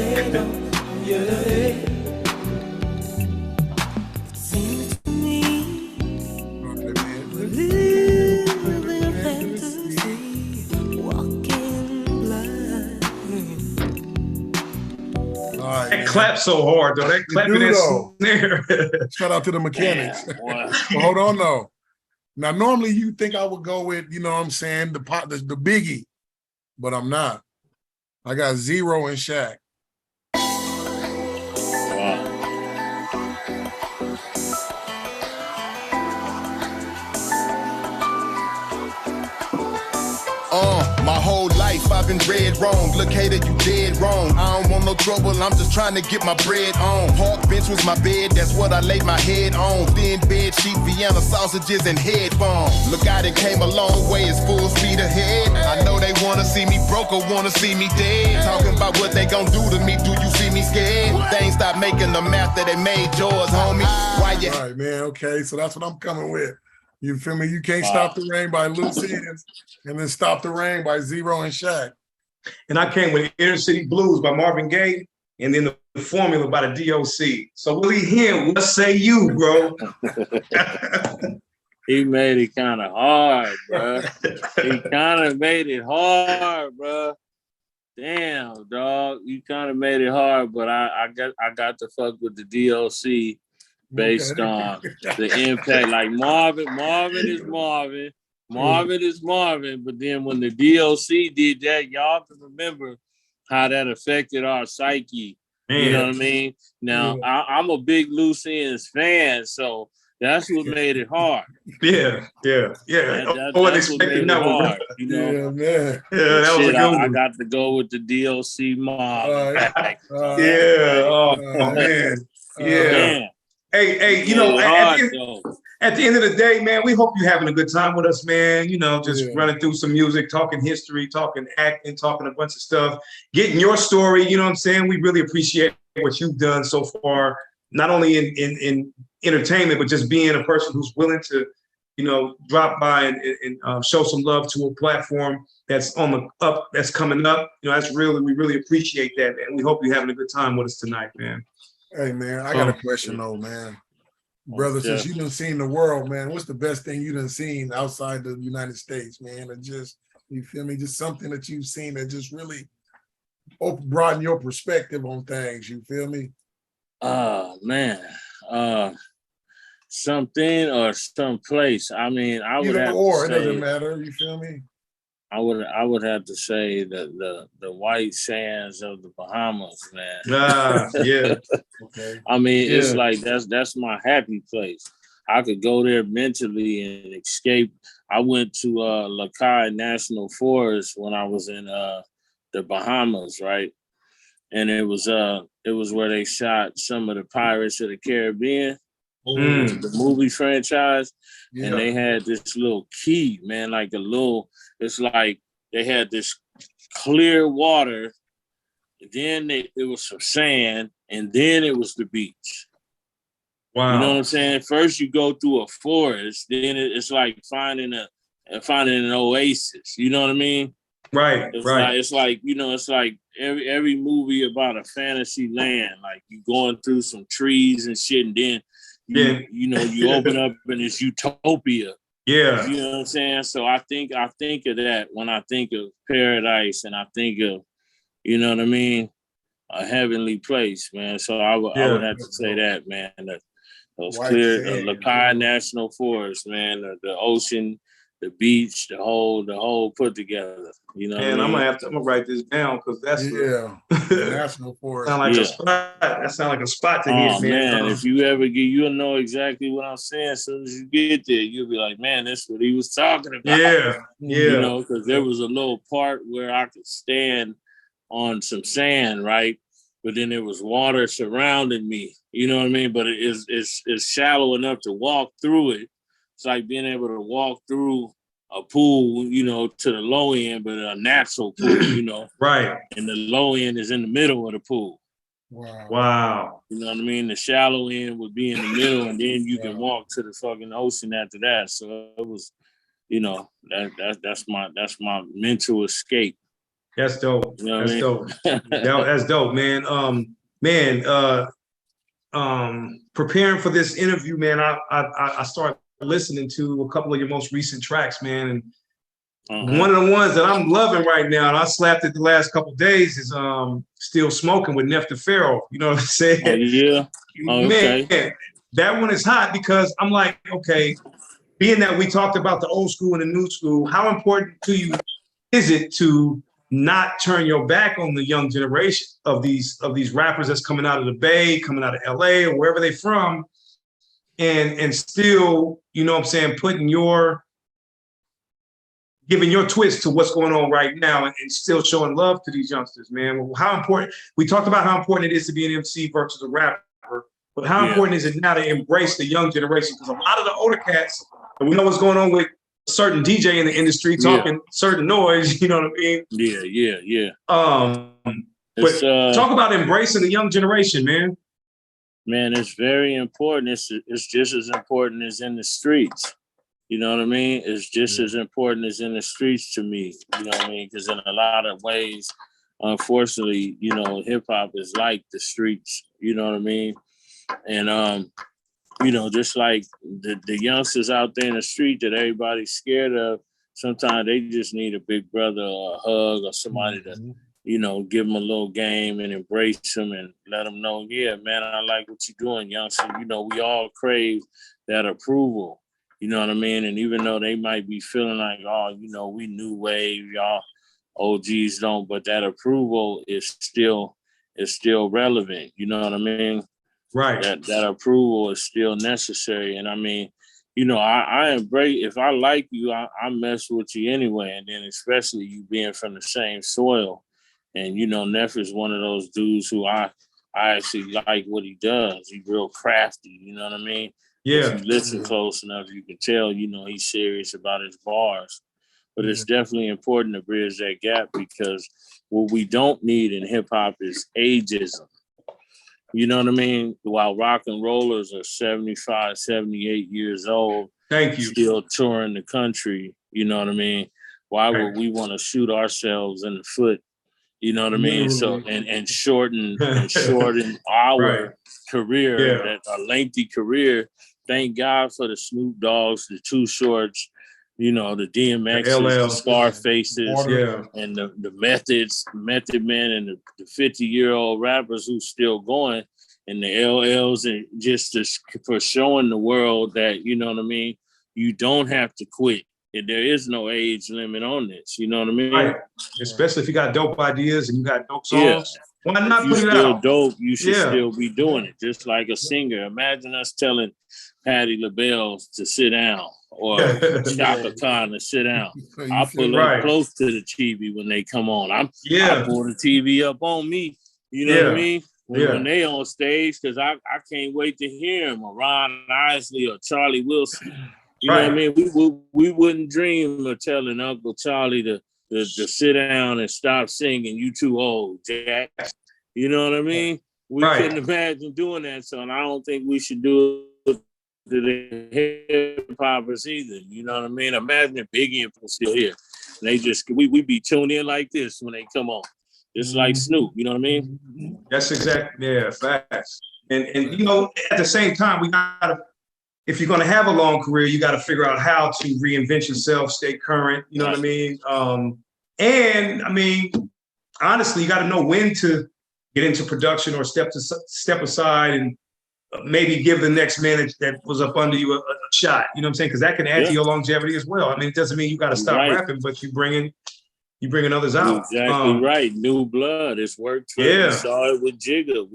That clap so hard though. That clap in that snare. Shout out to the mechanics. Well, hold on though. Now normally you think I would go with, you know what I'm saying, the biggie, but I'm not. I got Zero and Shaq. My whole life I've been read wrong. Look, hater, you dead wrong. I don't want no trouble, I'm just trying to get my bread on. Park bench was my bed, that's what I laid my head on. Thin bed sheet, Vienna sausages and headphones. Look, I done came a long way, it's full speed ahead. I know they wanna see me broke or wanna see me dead. Talking about what they gon' do to me, do you see me scared? Things stop making them after they made yours, homie. Why you? All right, man, okay, so that's what I'm coming with. You feel me? You Can't Stop the Rain by Loose Ends, and then Stop the Rain by Zero and Shaq. And I came with Inner City Blues by Marvin Gaye, and then the Formula by the DOC. So Willie Hen, what say you, bro? He made it kind of hard, bro. He kind of made it hard, bro. Damn, dog. You kind of made it hard, but I got to fuck with the DOC. Based on the impact, like Marvin is Marvin, but then when the DOC did that, y'all can remember how that affected our psyche. Man. You know what I mean? Now, I'm a big Loose Ends fan, so that's what made it hard. Yeah. That's what made it hard, you know? Yeah, man. Yeah, that was a good one. I got to go with the DOC Marvin. Man. Yeah. Hey, you know, at the end of the day, man, we hope you're having a good time with us, man. You know, just running through some music, talking history, talking acting, talking a bunch of stuff, getting your story, you know what I'm saying? We really appreciate what you've done so far, not only in entertainment, but just being a person who's willing to, you know, drop by and show some love to a platform that's on the up, that's coming up. You know, we really appreciate that, man. We hope you're having a good time with us tonight, man. Hey, man, I got a question, though, man. Brother, since you done seen the world, man, what's the best thing you done seen outside the United States, man? And just, you feel me, just something that you've seen that just really broaden your perspective on things, you feel me? Man. Something or some place. I mean, I would have to say, it doesn't matter, you feel me? I would have to say the white sands of the Bahamas, man. Yeah. Okay. I mean, it's like that's my happy place. I could go there mentally and escape. I went to Lakai National Forest when I was in the Bahamas, right? And it was where they shot some of the Pirates of the Caribbean, the movie franchise. Yeah. And they had this little key, man, it's like they had this clear water, then it was some sand, and then it was the beach. Wow. You know what I'm saying? First you go through a forest, then it's like finding an oasis. You know what I mean? Right. It's like you know, it's like every movie about a fantasy land. Like you going through some trees and shit, and then you open up and it's utopia. Yeah. You know what I'm saying? So I think of that when I think of paradise, and I think of, you know what I mean, a heavenly place, man. So I would have to say that, man. Those clear Lakai National Forest, man, the ocean, the beach, the whole put together. You know, and I'm gonna write this down because that's National Forest. Sound like a spot. That sound like a spot to hit, man. If you ever you'll know exactly what I'm saying. As soon as you get there, you'll be like, man, that's what he was talking about. Yeah. You know, because there was a little part where I could stand on some sand, right? but then there was water surrounding me. You know what I mean? But it's shallow enough to walk through it. It's like being able to walk through a pool, you know, to the low end, but a natural pool, you know. Right. And the low end is in the middle of the pool. Wow. You know what I mean? The shallow end would be in the middle, and then you can walk to the fucking ocean after that. So it was, you know, that's my mental escape. That's dope. You know that's dope. That's dope, man. Preparing for this interview, man, I started listening to a couple of your most recent tracks, man, and one of the ones that I'm loving right now, and I slapped it the last couple of days, is Still Smoking with Nef the Pharaoh. You know what I'm saying? Oh, yeah. Oh, okay. Man, that one is hot because I'm like, okay, being that we talked about the old school and the new school, how important to you is it to not turn your back on the young generation of these rappers that's coming out of the Bay, coming out of LA or wherever they're from, and still, you know what I'm saying, giving your twist to what's going on right now and still showing love to these youngsters, man. How important, we talked about how important it is to be an MC versus a rapper, but how important is it now to embrace the young generation? Because a lot of the older cats, and we know what's going on with a certain DJ in the industry talking certain noise, you know what I mean? Yeah. But talk about embracing the young generation, man. Man, it's very important. It's just as important as in the streets. You know what I mean? It's just as important as in the streets to me. You know what I mean? Because in a lot of ways, unfortunately, you know, hip hop is like the streets. You know what I mean? And you know, just like the youngsters out there in the street that everybody's scared of, sometimes they just need a big brother or a hug or somebody to, you know, give them a little game and embrace them and let them know, yeah, man, I like what you're doing, youngster. You know, we all crave that approval. You know what I mean? And even though they might be feeling like, oh, you know, we new wave, y'all OGs don't, but that approval is still relevant. You know what I mean? Right. That approval is still necessary. And I mean, you know, I embrace, if I like you, I mess with you anyway. And then especially you being from the same soil. And, you know, Neff is one of those dudes who I actually like what he does. He's real crafty, you know what I mean? Yeah. If you listen close enough, you can tell, you know, he's serious about his bars. But it's definitely important to bridge that gap because what we don't need in hip hop is ageism. You know what I mean? While rock and rollers are 75, 78 years old, thank you, still touring the country, you know what I mean? Why would we want to shoot ourselves in the foot? You know what I mean? So and shorten our career, that a lengthy career. Thank God for the Snoop Dogs, the Too Shorts, you know, the DMXs, the Scarfaces, and the Method Men, and the 50-year-old rappers who's still going, and the LLs, and just for showing the world that, you know what I mean, you don't have to quit. There is no age limit on this. You know what I mean? Right. Especially if you got dope ideas and you got dope songs. Why not put it still out? Dope, you should still be doing it. Just like a singer. Imagine us telling Patti LaBelle to sit down or Chaka Khan to sit down. I pull up close to the TV when they come on. I pull the TV up on me. You know what I mean? When they on stage, because I can't wait to hear them, or Ron Isley or Charlie Wilson. You know what I mean? We wouldn't dream of telling Uncle Charlie to sit down and stop singing. You too old, Jack. You know what I mean? We couldn't imagine doing that. So I don't think we should do it to the hip hoppers either. You know what I mean? Imagine if Biggie and people still here. And they just we be tuned in like this when they come on. Just like Snoop. You know what I mean? That's exactly facts. And you know, at the same time, we gotta. If you're going to have a long career, you got to figure out how to reinvent yourself, stay current. You know what I mean? And I mean, honestly, you got to know when to get into production or step aside and maybe give the next man that was up under you a shot. You know what I'm saying? Because that can add to your longevity as well. I mean, it doesn't mean you got to stop rapping, but you bringing others out. Exactly right. New blood. It's worked. We saw it with Jigga.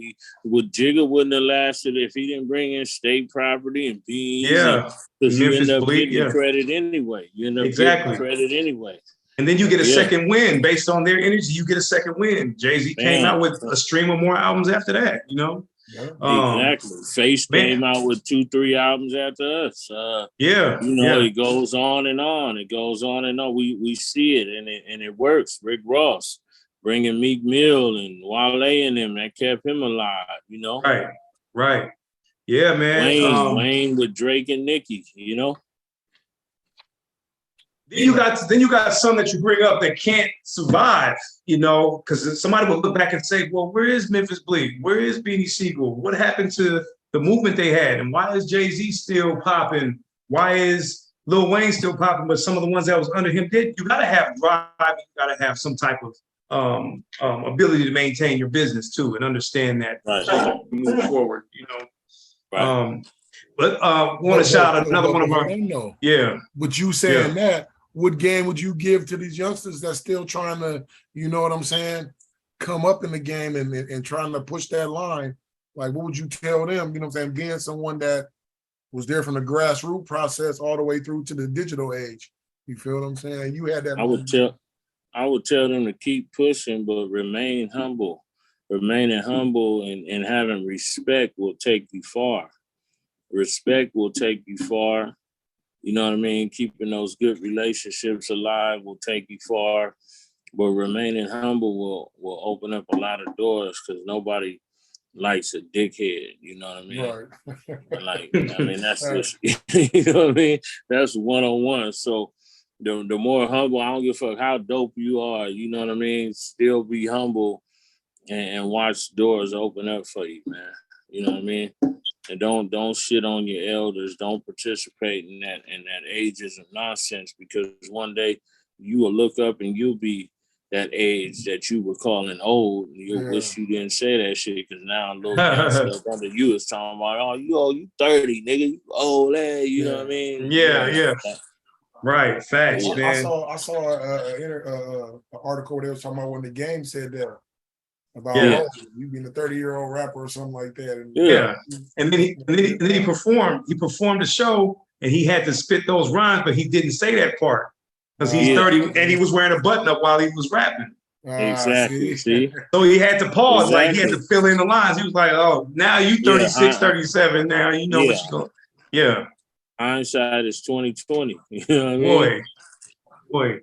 Jigga wouldn't have lasted if he didn't bring in state property and beans. Because you end up getting credit anyway. You end up getting credit anyway. And then you get a second win based on their energy. You get a second win. Jay-Z came out with a stream of more albums after that, you know? Exactly. Face came out with 2-3 albums after us. You know, it goes on and on. It goes on and on. We see it and it works. Rick Ross bringing Meek Mill and Wale and them, that kept him alive, you know? Right. Yeah, man. Wayne with Drake and Nicki, you know? Then you got some that you bring up that can't survive, you know, because somebody will look back and say, well, where is Memphis Bleak? Where is Beanie Siegel? What happened to the movement they had? And why is Jay-Z still popping? Why is Lil Wayne still popping? But some of the ones that was under him did. You got to have drive. You got to have some type of ability to maintain your business too and understand that move forward, you know. But want to shout out another one of our But you saying that, what game would you give to these youngsters that's still trying to, you know what I'm saying, come up in the game and trying to push that line? Like, what would you tell them? You know what I'm saying? Being someone that was there from the grassroots process all the way through to the digital age. You feel what I'm saying? You had that. I would tell them to keep pushing, but remain humble. Remaining humble and having respect will take you far. Respect will take you far. You know what I mean? Keeping those good relationships alive will take you far. But remaining humble will open up a lot of doors because nobody likes a dickhead. You know what I mean? That's just, you know what I mean? That's one-on-one. So the more humble, I don't give a fuck how dope you are, you know what I mean? Still be humble and watch doors open up for you, man. You know what I mean? And don't shit on your elders. Don't participate in that ageism nonsense, because one day you will look up and you'll be that age that you were calling old. You'll wish you didn't say that shit, because now little young stuff under you is talking about, you 30, nigga, you old lad. You know what I mean? Yeah. Right, facts, man. I saw an article where they was talking about when the game said that. About you being a 30-year-old rapper or something like that. And then he performed. He performed the show and he had to spit those rhymes, but he didn't say that part because he's 30 and he was wearing a button up while he was rapping. Exactly. See? So he had to pause, like he had to fill in the lines. He was like, "Oh, now you 36, 37. Now you know what you're going." Hindsight is 20/20. You know what I mean? Boy.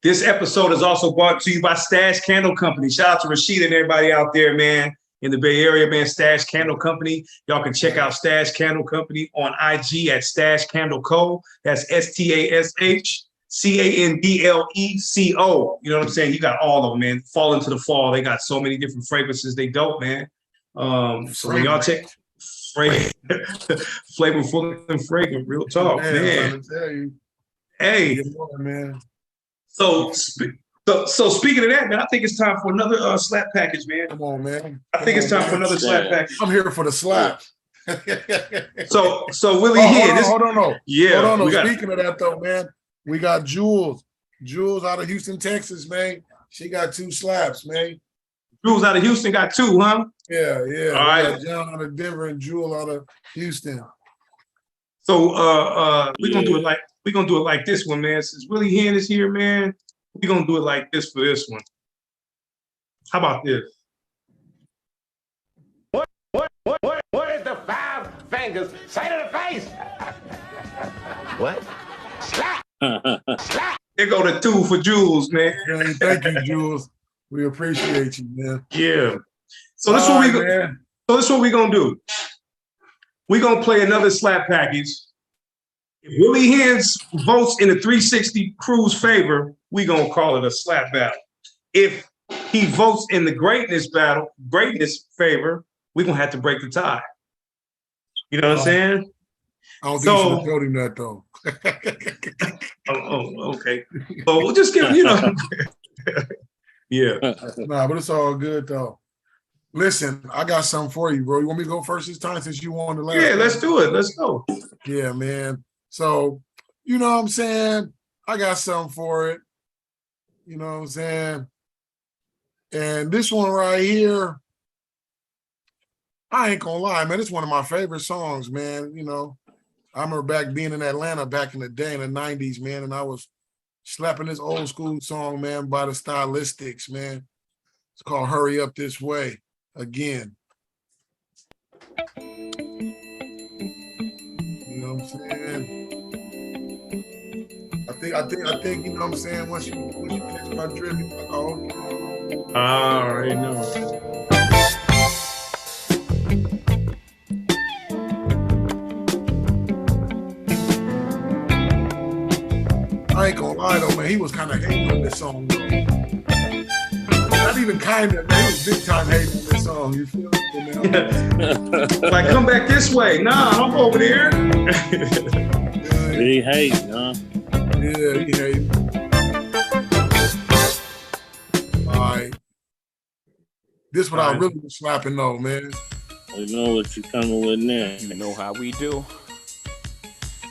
This episode is also brought to you by Stash Candle Company. Shout out to Rashida and everybody out there, man, in the Bay Area, man. Stash Candle Company. Y'all can check out Stash Candle Company on IG at Stash Candle Co. That's STASH CANDLECO. You know what I'm saying? You got all of them, man. Fall into the fall. They got so many different fragrances. They dope, man. So when y'all check flavorful and fragrant, real talk, man. Hey, man. So speaking of that, man, I think it's time for another slap package, man. Come on, man. I think it's time for another slap package. I'm here for the slap. So Willie Hen. Hold on. Yeah. Hold on. Speaking of that, though, man, we got Jules. Jules out of Houston, Texas, man. She got 2 slaps, man. Jules out of Houston got 2, huh? Yeah. All right. John out of Denver and Jules out of Houston. So we're gonna do it like this one, man. Since Willie Hen is here, man, we're gonna do it like this for this one. How about this? What is the 5 fingers say to the face? What? Slap. Slap. There go the 2 for Jules, man. Thank you, Jules. We appreciate you, man. Yeah. So this is what we're gonna do. We're gonna play another slap package. If Willie Hen votes in the 360 crew's favor, we're gonna call it a slap battle. If he votes in the greatness favor, we're gonna have to break the tie. You know what I'm saying? I don't think you should have told him that though. Okay. So we'll just give yeah. Nah, but it's all good though. Listen, I got something for you, bro. You want me to go first this time since you won the last? Yeah, let's do it. Let's go. Yeah, man. So, you know what I'm saying? I got something for it. You know what I'm saying? And this one right here, I ain't gonna lie, man. It's one of my favorite songs, man. You know, I remember being in Atlanta back in the day in the 90s, man, and I was slapping this old school song, man, by the Stylistics, man. It's called Hurry Up This Way again. You know what I'm saying? I think, you know what I'm saying, once you catch my drift, you're like, oh, okay. I already know. I ain't gonna lie though, man, he was kind of hating on this song though. Not even kind of, man, he was big time hating on this song, you feel me? Like, come back this way. Nah, I'm over there. He hating, huh? Yeah, he hating. All right. This what I really was slapping though, man. I know what you coming with now. You know how we do.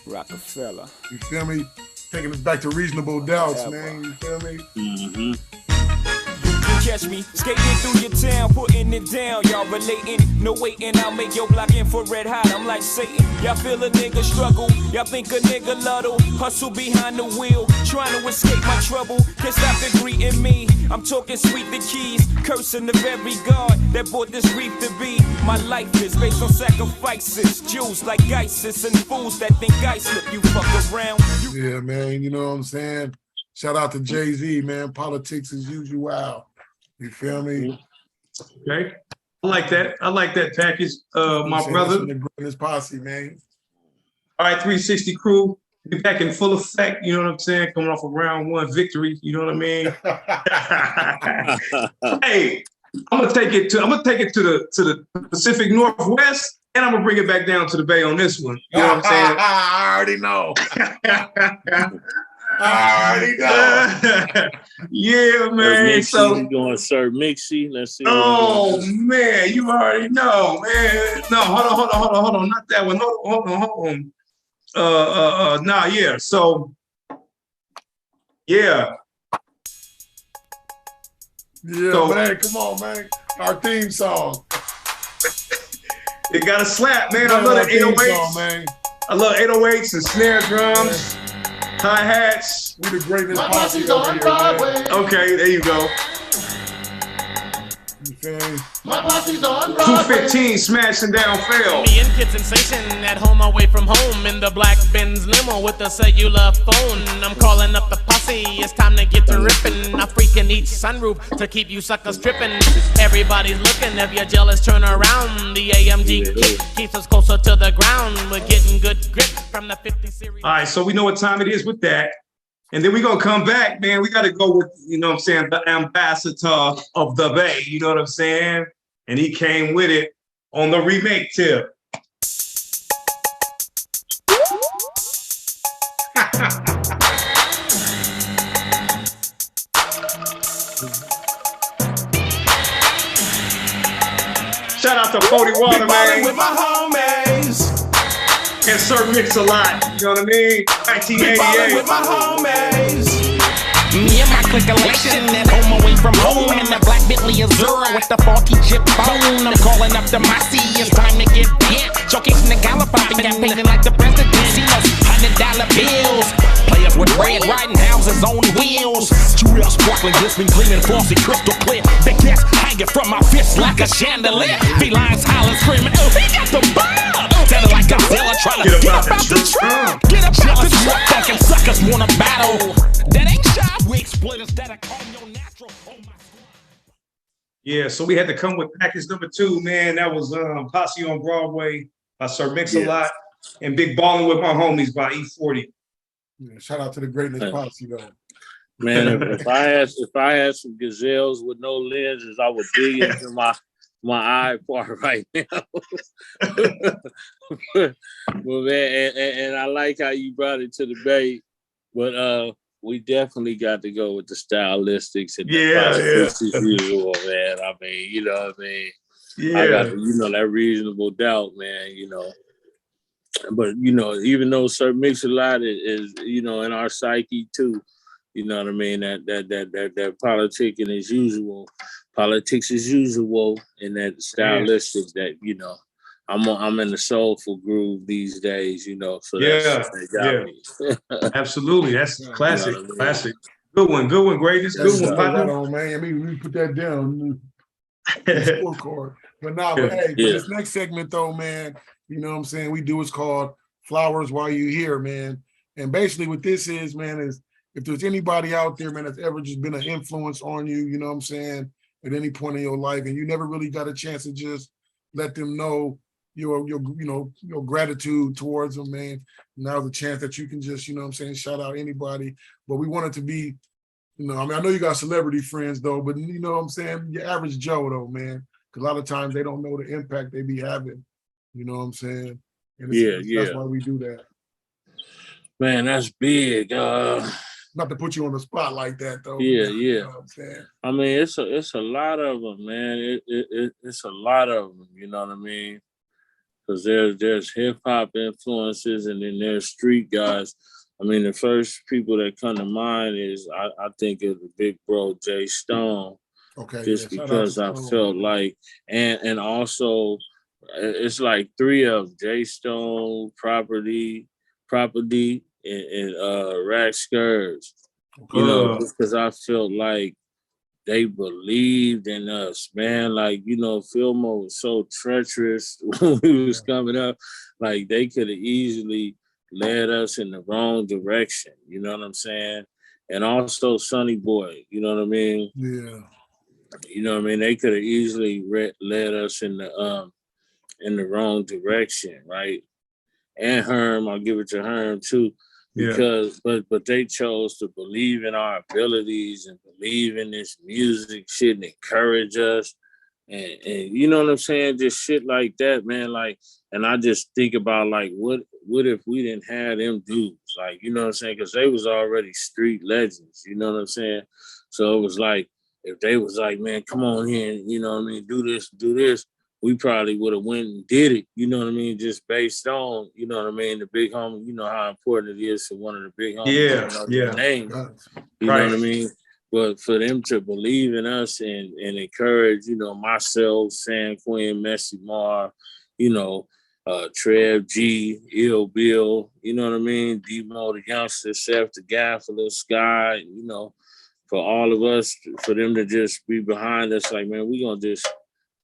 Rockefeller. You feel me? Taking us back to Reasonable Doubts, man. You feel me? Mm-hmm. Catch me skating through your town, putting it down. Y'all relating, no waiting. I'll make your block infrared hot. I'm like Satan. Y'all feel a nigga struggle. Y'all think a nigga luddle. Hustle behind the wheel, trying to escape my trouble. Can't stop the greeting me. I'm talking sweet the keys, cursing the very God that brought this reef to be. My life is based on sacrifices. Jews like ISIS and fools that think I slip. You fuck around. Yeah, man. You know what I'm saying? Shout out to Jay-Z, man. Politics as usual. You feel me? Okay. I like that. I like that package. My brother. Crew and Greatness Posse, man. All right, 360 crew. Be back in full effect. You know what I'm saying? Coming off a round 1 victory. You know what I mean? Hey, I'm gonna take it to the Pacific Northwest, and I'm gonna bring it back down to the Bay on this one. You know what I'm saying? I already know. I already know. Yeah, man. So we going Sir Mixie. Let's see. Oh man, you already know, man. No, hold on. Not that one. Hold on. Nah, yeah. So yeah. Yeah, so, man, come on, man. Our theme song. It got a slap, man. I love the 808s. Man. I love 808s and snare drums. Hi-hats. We the greatest posse over here, man. Okay, there you go. You feel me? My posse's on Broadway. 215 smashing down fail. Me and Kid Sensation at home away from home in the black Benz limo with a cellular phone. I'm calling up the posse, it's time to get to ripping. I freaking each sunroof to keep you suckers tripping. Everybody's looking, if you're jealous turn around. The AMG kick keeps us closer to the ground. We're getting good grip from the 50 series. All right, so we know what time it is with that. And then we're going to come back, man. We got to go with, you know what I'm saying, the ambassador of the Bay. You know what I'm saying? And he came with it on the remake tip. Shout out to 40 Water, man. With my homies. And Sir Mix a lot. You know what I mean? 1988. With my homies. Me and my click-a-lation at home away from home in the black Bentley Azura with the 40 chip phone. I'm calling up the Mossy, it's time to get bent. Showcasing the gallop, popping, got painted like the presidency. $100 bills. Players with red riding houses on wheels. Jewel sparkling, glistening, gleaming, flossy, crystal clear. Big gas hanging from my fist like a chandelier. Felines hollering, screaming, oh, he got the bomb. Sounding like Godzilla trying to get up out the truck. Get up out the truck, fucking suckers wanna battle. That ain't shy. We exploiters that are calling your natural. Yeah, so we had to come with package number 2, man. That was Posse on Broadway by Sir Mix-a-Lot and Big Ballin' with My Homies by E40. Yeah, shout out to the Greatness Posse, though. Man, if I had some gazelles with no lenses, I would dig into my eye part right now. Well, man, and I like how you brought it to the Bay, but we definitely got to go with the stylistics and the usual, man. I mean, you know what I mean? Yeah. I got, you know, that reasonable doubt, man, you know. But, you know, even though Sir Mix-a-Lot is, you know, in our psyche too, you know what I mean? That politicking as usual, politics as usual, and that stylistics that, you know, I'm in the soulful groove these days, you know. So yeah, absolutely. That's classic, You know classic. Good one, greatest, That's good one, right partner. on, man. I mean, we put that down. Scorecard. But but hey, for this next segment though, man, you know what I'm saying? We do what's called Flowers While You Here, man. And basically what this is, man, is if there's anybody out there, man, that's ever just been an influence on you, you know what I'm saying, at any point in your life, and you never really got a chance to just let them know your gratitude towards them, man. Now's the chance that you can just, you know what I'm saying, shout out anybody. But we want it to be, you know, I mean, I know you got celebrity friends though, but you know what I'm saying, your average Joe though, man. Because a lot of times they don't know the impact they be having. You know what I'm saying? And that's why we do that. Man, that's big. Not to put you on the spot like that though. Yeah, you know what I'm saying? I mean, it's a lot of them, man. It's a lot of them. You know what I mean? Because there's hip hop influences, and then there's street guys. I mean, the first people that come to mind is I think of the big bro Jay Stone. Okay. Just because I felt like, and also it's like three of them: Jay Stone, Property, and Rack Scourge. Okay. You know, just because I felt like they believed in us, man. Like, you know, Fillmore was so treacherous when we was coming up. Like, they could have easily led us in the wrong direction. You know what I'm saying? And also Sonny Boy, you know what I mean? Yeah. You know what I mean? They could have easily led us in the wrong direction, right? And Herm, I'll give it to Herm too. Because but they chose to believe in our abilities and believe in this music shit and encourage us. And you know what I'm saying? Just shit like that, man. Like, and I just think about like what if we didn't have them dudes? Like, you know what I'm saying? Because they was already street legends, you know what I'm saying? So it was like, if they was like, man, come on here, you know what I mean, do this, we probably would have went and did it, you know what I mean, just based on, you know what I mean, the big homie, you know how important it is for one of the big homies, the name, you know what I mean? But for them to believe in us and encourage, you know, myself, San Quinn, Messy Mar, you know, Trev G, Ill Bill, you know what I mean, Demo the Youngster, Seth the Gaffler, Sky, you know, for all of us, for them to just be behind us, like, man, we gonna just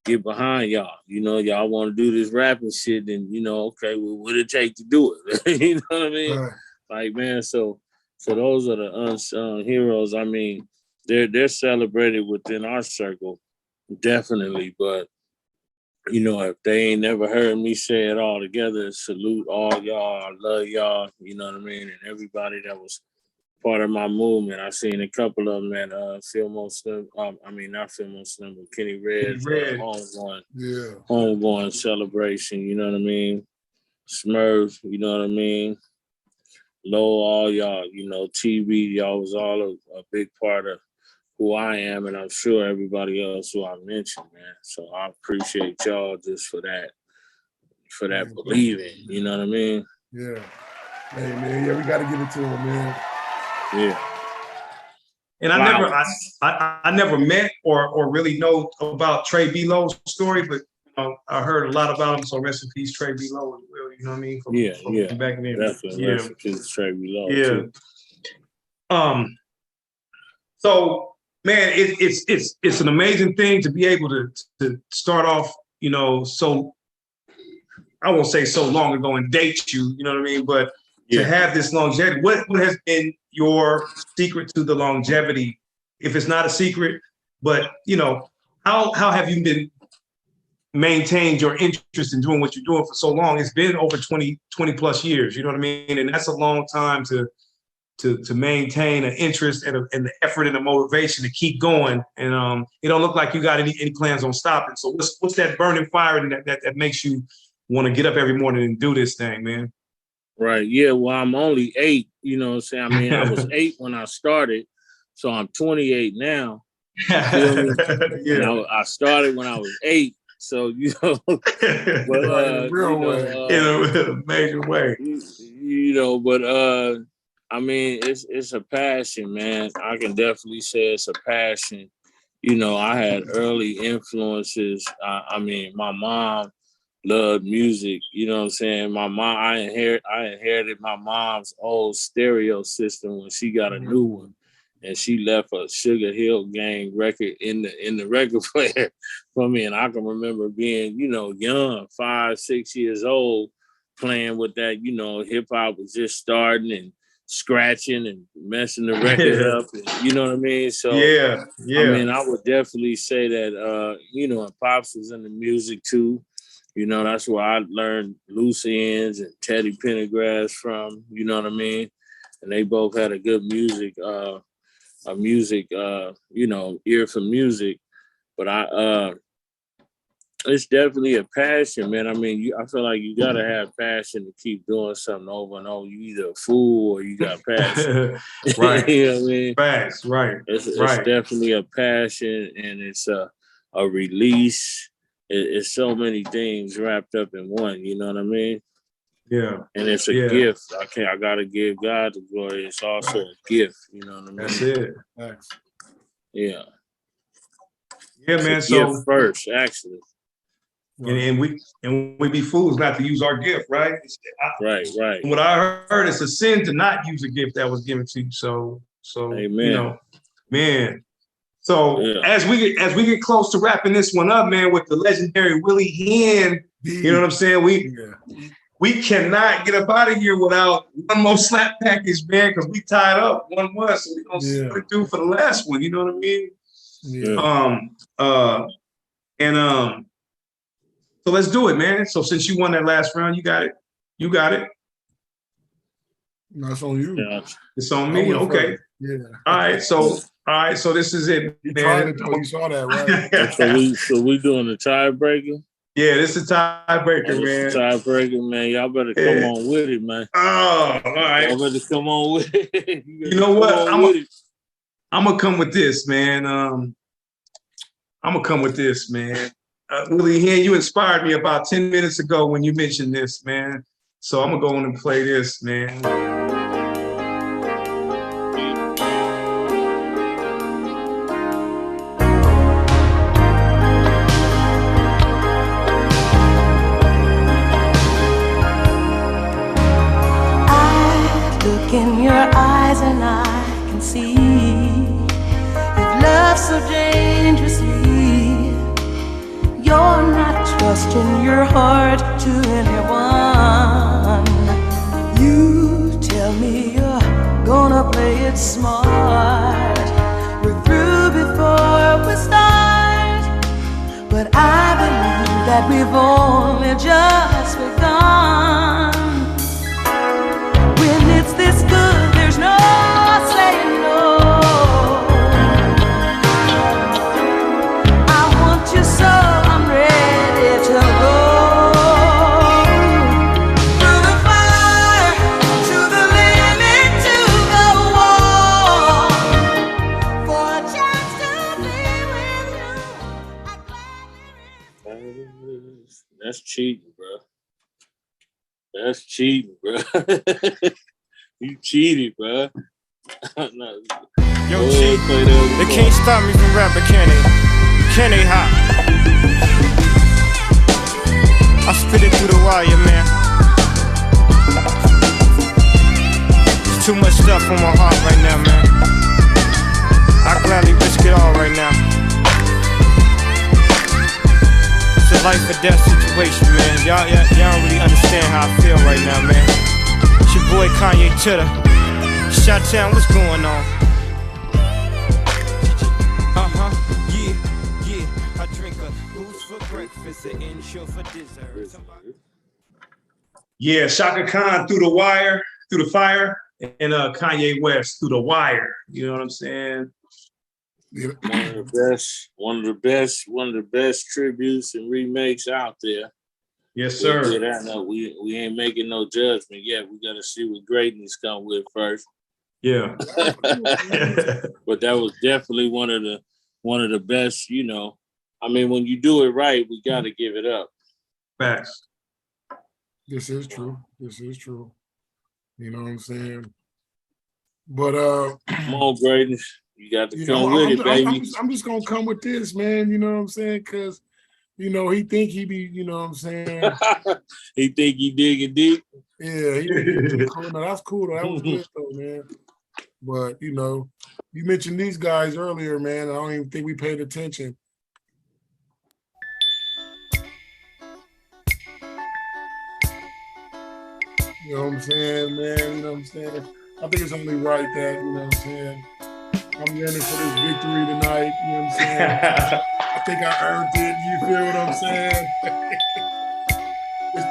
get behind y'all. You know, y'all want to do this rapping shit, and you know, okay, well, what it take to do it? You know what I mean? Right. Like, man, so those are the unsung heroes. I mean, they're celebrated within our circle, definitely. But you know, if they ain't never heard me say it all together, salute all y'all. I love y'all. You know what I mean? And everybody that was part of my movement. I seen a couple of them at Fillmore Slim. Not Fillmore Slim, but Kenny Red's homegoing celebration. You know what I mean? Smurf, you know what I mean? Low, all y'all, you know, TV, y'all was all a big part of who I am, and I'm sure everybody else who I mentioned, man. So I appreciate y'all just for that believing. You know what I mean? Yeah. Hey man, we gotta give it to him, man. Yeah. And I never met or really know about Trey B. Low's story, but you know, I heard a lot about him. So rest in peace, Trey B. Low as well. You know what I mean? From back then. Definitely. Rest in peace, Trey B. Low. Too. So man, it's an amazing thing to be able to start off, you know, so I won't say so long ago and date you, you know what I mean? But to have this longevity, what has been your secret to the longevity? If it's not a secret, but you know, how have you been maintained your interest in doing what you're doing for so long? It's been over 20 plus years, you know what I mean? And that's a long time to maintain an interest and the effort and the motivation to keep going. And it don't look like you got any plans on stopping. So what's that burning fire that makes you want to get up every morning and do this thing, man? Right. Yeah. Well, I'm only 8. You know what I'm saying? I mean, I was 8 when I started, so I'm 28 now. You feel me? You know, I started when I was 8. So, you know, but, in a major way. You know, but I mean, it's a passion, man. I can definitely say it's a passion. You know, I had early influences. I mean, my mom loved music. You know what I'm saying? My mom, I inherited my mom's old stereo system when she got a new one, and she left a Sugar Hill Gang record in the record player for me. And I can remember being, you know, young, 5, 6 years old, playing with that. You know, hip hop was just starting and scratching and messing the record up. And, you know what I mean? So yeah. I mean, I would definitely say that, you know, and Pops was in the music too. You know, that's where I learned Loose Ends and Teddy Pendergrass from, you know what I mean? And they both had a good music, you know, ear for music. But it's definitely a passion, man. I mean, I feel like you gotta have passion to keep doing something over and over. You either a fool or you got passion. Right. You know what I mean? Facts, right. It's definitely a passion, and it's a release. It's so many things wrapped up in one. You know what I mean? Yeah. And it's a gift. I gotta give God the glory. It's also a gift. You know what I mean? That's it. Thanks. Yeah. Yeah, It's man. a So gift first, actually. And we be fools not to use our gift, right? Right. What I heard, it's a sin to not use a gift that was given to you. So Amen. you know, man. So as we get close to wrapping this one up, man, with the legendary Willie Hen, you know what I'm saying? We cannot get up out of here without one more Slapp package, man, because we tied up 1-1. So we're gonna see what to do for the last one. You know what I mean? Yeah. So let's do it, man. So since you won that last round, you got it. You got it. No, it's on you. Yeah. It's on me. Okay. Yeah. All right. So this is it, You man. tried it though. You saw that, right? So we doing the tiebreaker? Yeah, this is tiebreaker, man. Tiebreaker, man. Y'all better come on with it, man. Oh, all right. Y'all better come on with it. You know what? I'm gonna come with this, man. I'm gonna come with this, man. Willie Hen, you inspired me about 10 minutes ago when you mentioned this, man. So I'm gonna go on and play this, man. I look in your eyes and I can see you've loved so dangerously. You're not trusting your heart to anyone. You tell me you're gonna play it smart. We're through before we start, but I believe that we've only just begun. When it's this good, there's no saying no. I want you so I'm ready to go. Through the fire, to the limit, to the wall. For a chance to be with you, I gladly. That's cheating, bro. That's cheating, bro. You cheated, bro. Yo, cheat. They can't stop me from rapping, can they? Can they, hot? I spit it through the wire, man. There's too much stuff on my heart right now, man. I gladly risk it all right now. It's a life or death situation, man. Y'all don't really understand how I feel right now, man. It's your boy Kanye Titter. Shot-town, what's going on? Yeah. I drink a boost for breakfast and insure for dessert. Yeah, Shaka Khan through the wire, through the fire, and Kanye West through the wire. You know what I'm saying? Yeah. One of the best tributes and remakes out there. Yes, sir. We ain't making no judgment yet. We gotta see what greatness come with first. Yeah. But that was definitely one of the best, you know. I mean, when you do it right, we gotta give it up. Facts. This is true. You know what I'm saying? But come on, greatness. You got to come with it, baby. I'm just gonna come with this, man. You know what I'm saying? Because You know, he think he be, you know what I'm saying? He think he digging deep. Yeah, he be cool. No, that's cool though. That was good though, man. But you know, you mentioned these guys earlier, man. I don't even think we paid attention. You know what I'm saying, man? You know what I'm saying? I think it's only right that, you know what I'm saying? I'm yearning for this victory tonight. You know what I'm saying? I think I earned it. You feel what I'm saying?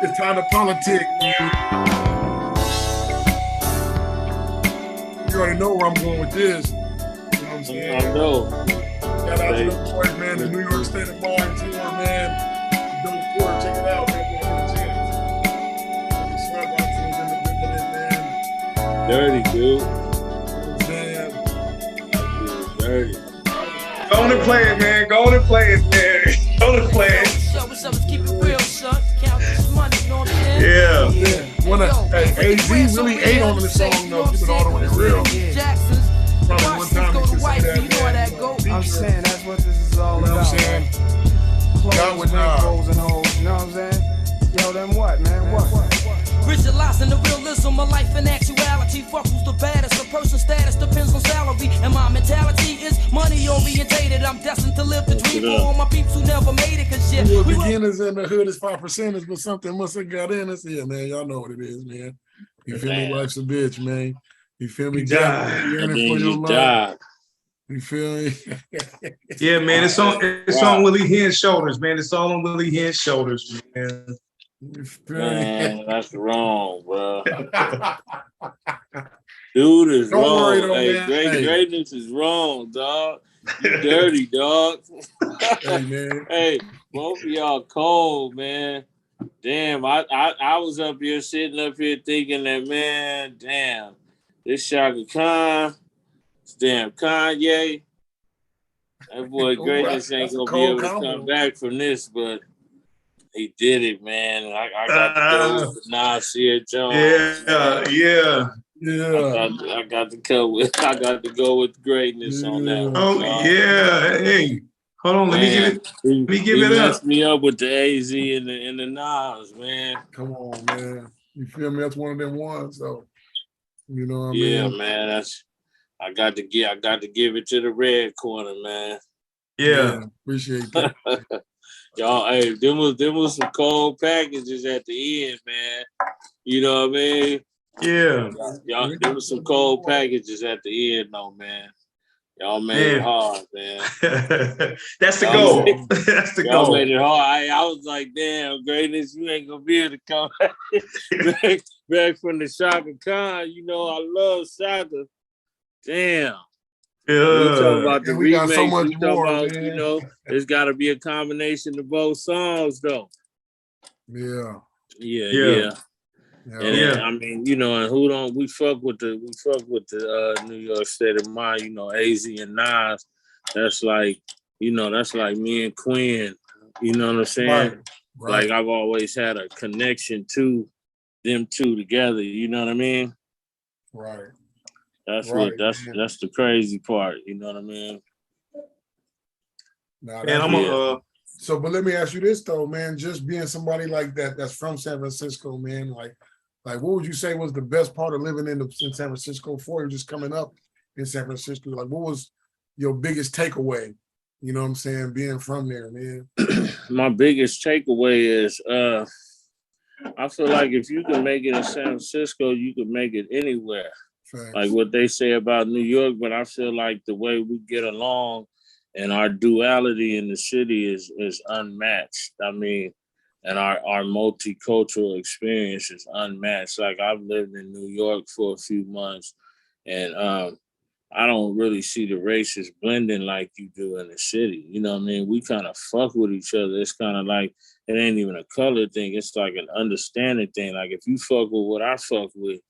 It's time to politic, man. You already know where I'm going with this. You know what I'm saying? I know. Shout out to the boys, man. The New York State of Mind tour, man. Don't tour. Check it out, man. Dirty, dude. Man. Dirty. Go on and play it, man. Go on and play it, man. Go on and play it. Yeah. Hey, AZ really ate on this song, though. Keep it all the way real. Probably one time he could say that. I'm saying that's what this is all You know about. what I'm saying? Clothes, with wrinkles, and hoes. You know what I'm saying? Yo, then what, man? What? Visualizing the realism of life and actuality. Fuck who's the baddest. A person's status depends on salary. And my mentality is money orientated. I'm destined to live the dream for all my peeps who never made it. Cause shit, we were beginners in the hood is 5%ers, but something must have got in us. Yeah, man. Y'all know what it is, man. You feel me? Life's a bitch, man. You feel me? Yearning for your life. You feel me? Yeah, man. It's on Willie Hen's shoulders, man. It's all on Willie Hen's shoulders, man. Man, that's wrong, bro. Dude is Don't wrong. worry, though, Hey, man. greatness is wrong, dog. You dirty, dog. Hey, man. Hey, both of y'all cold, man. Damn, I was up here sitting up here thinking that, man, damn, this Shaka Khan, this damn Kanye, that boy Greatness ain't gonna be able to come back from this, but he did it, man. I got to go with the Nasir Jones. Yeah. I got to go with greatness on that one. Oh, yeah. Hey, hold on. Let me give it up. Messed me up with the AZ and the Nas, man. Come on, man. You feel me? That's one of them ones, though. You know what I Yeah, mean? man. I got to give it to the red corner, man. Yeah. Appreciate that. Y'all, hey, them was some cold packages at the end, man. You know what I mean? Yeah. Y'all, there was some cold packages at the end, though, man. Y'all made it hard, man. That's the goal. That's the y'all goal. made it hard. I was like, damn, Greatness, you ain't gonna be able to come back from the Shaka Khan. You know, I love Shaka. Damn. Yeah. We talking about the we got remakes. so much We talking more, about, man. you know, it's got to be a combination of both songs, though. Yeah. Yeah. And I mean, you know, and who don't we fuck with the New York State of Mind, you know, AZ and Nas. That's like, you know, that's like me and Quinn. You know what I'm saying? Right. Like I've always had a connection to them two together. You know what I mean? Right. That's Right, that's the crazy part. You know what I mean? Nah, And I'm So, but let me ask you this though, man. Just being somebody like that, that's from San Francisco, man. Like, what would you say was the best part of living in San Francisco for you, just coming up in San Francisco? Like, what was your biggest takeaway? You know what I'm saying? Being from there, man. My biggest takeaway is I feel like if you can make it in San Francisco, you can make it anywhere. Facts. Like what they say about New York, but I feel like the way we get along and our duality in the city is unmatched. I mean, and our multicultural experience is unmatched. Like I've lived in New York for a few months, and I don't really see the races blending like you do in the city. You know what I mean? We kind of fuck with each other. It's kind of like, it ain't even a color thing. It's like an understanding thing. Like if you fuck with what I fuck with,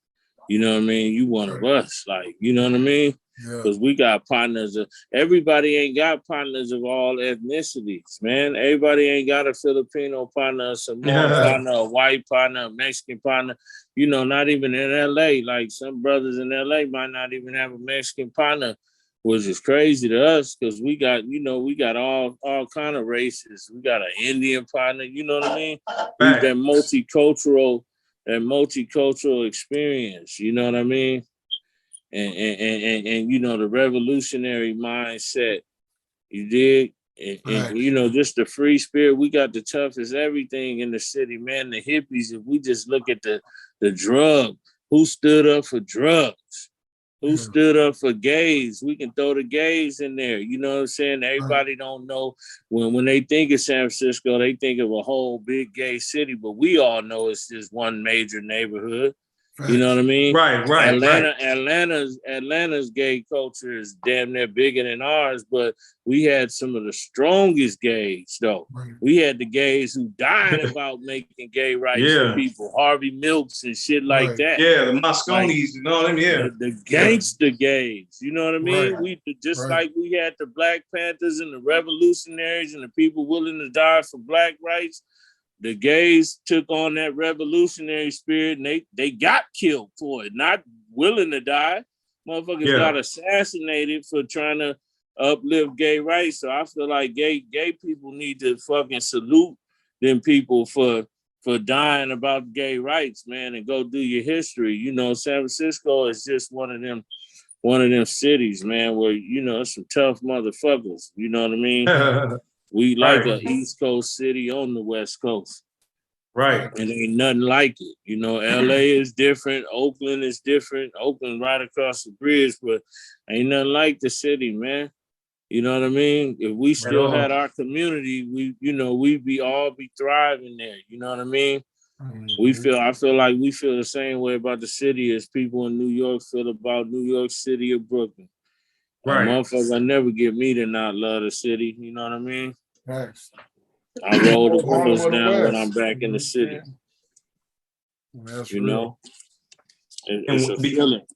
you know what I mean? You one of us, like, you know what I mean? Because we got partners everybody ain't got partners of all ethnicities, man. Everybody ain't got a Filipino partner, a Samoan partner, a white partner, a Mexican partner. You know, not even in LA. Like some brothers in LA might not even have a Mexican partner. which is crazy to us because we got, we got all kind of races. We got an Indian partner, you know what I mean? We've that multicultural experience, you know what I mean? And the revolutionary mindset, you dig? And just the free spirit. We got the toughest everything in the city, man. The hippies, if we just look at the drug, who stood up for drugs? Who stood up for gays? We can throw the gays in there. You know what I'm saying? Everybody don't know when they think of San Francisco, they think of a whole big gay city, but we all know it's just one major neighborhood. You know what I mean? Right. Atlanta's gay culture is damn near bigger than ours, but we had some of the strongest gays, though. We had the gays who died about making gay rights for people, Harvey Milks and shit like that. Yeah, the Mosconis and all them, the gangster gays, you know what I mean? We just like we had the Black Panthers and the revolutionaries and the people willing to die for black rights. The gays took on that revolutionary spirit and they got killed for it, not willing to die. Motherfuckers got assassinated for trying to uplift gay rights. So I feel like gay people need to fucking salute them people for dying about gay rights, man, and go do your history. You know, San Francisco is just one of them cities, man, where, some tough motherfuckers. You know what I mean? We like an East Coast city on the West Coast. Right. And ain't nothing like it. LA is different. Oakland is different. Oakland right across the bridge, but ain't nothing like the city, man. You know what I mean? If we still had our community, we'd be thriving there. You know what I mean? I feel like we feel the same way about the city as people in New York feel about New York City or Brooklyn. Motherfucker never get me to not love the city. You know what I mean? Thanks. I roll the windows down when I'm back in the city. That's it's a feeling.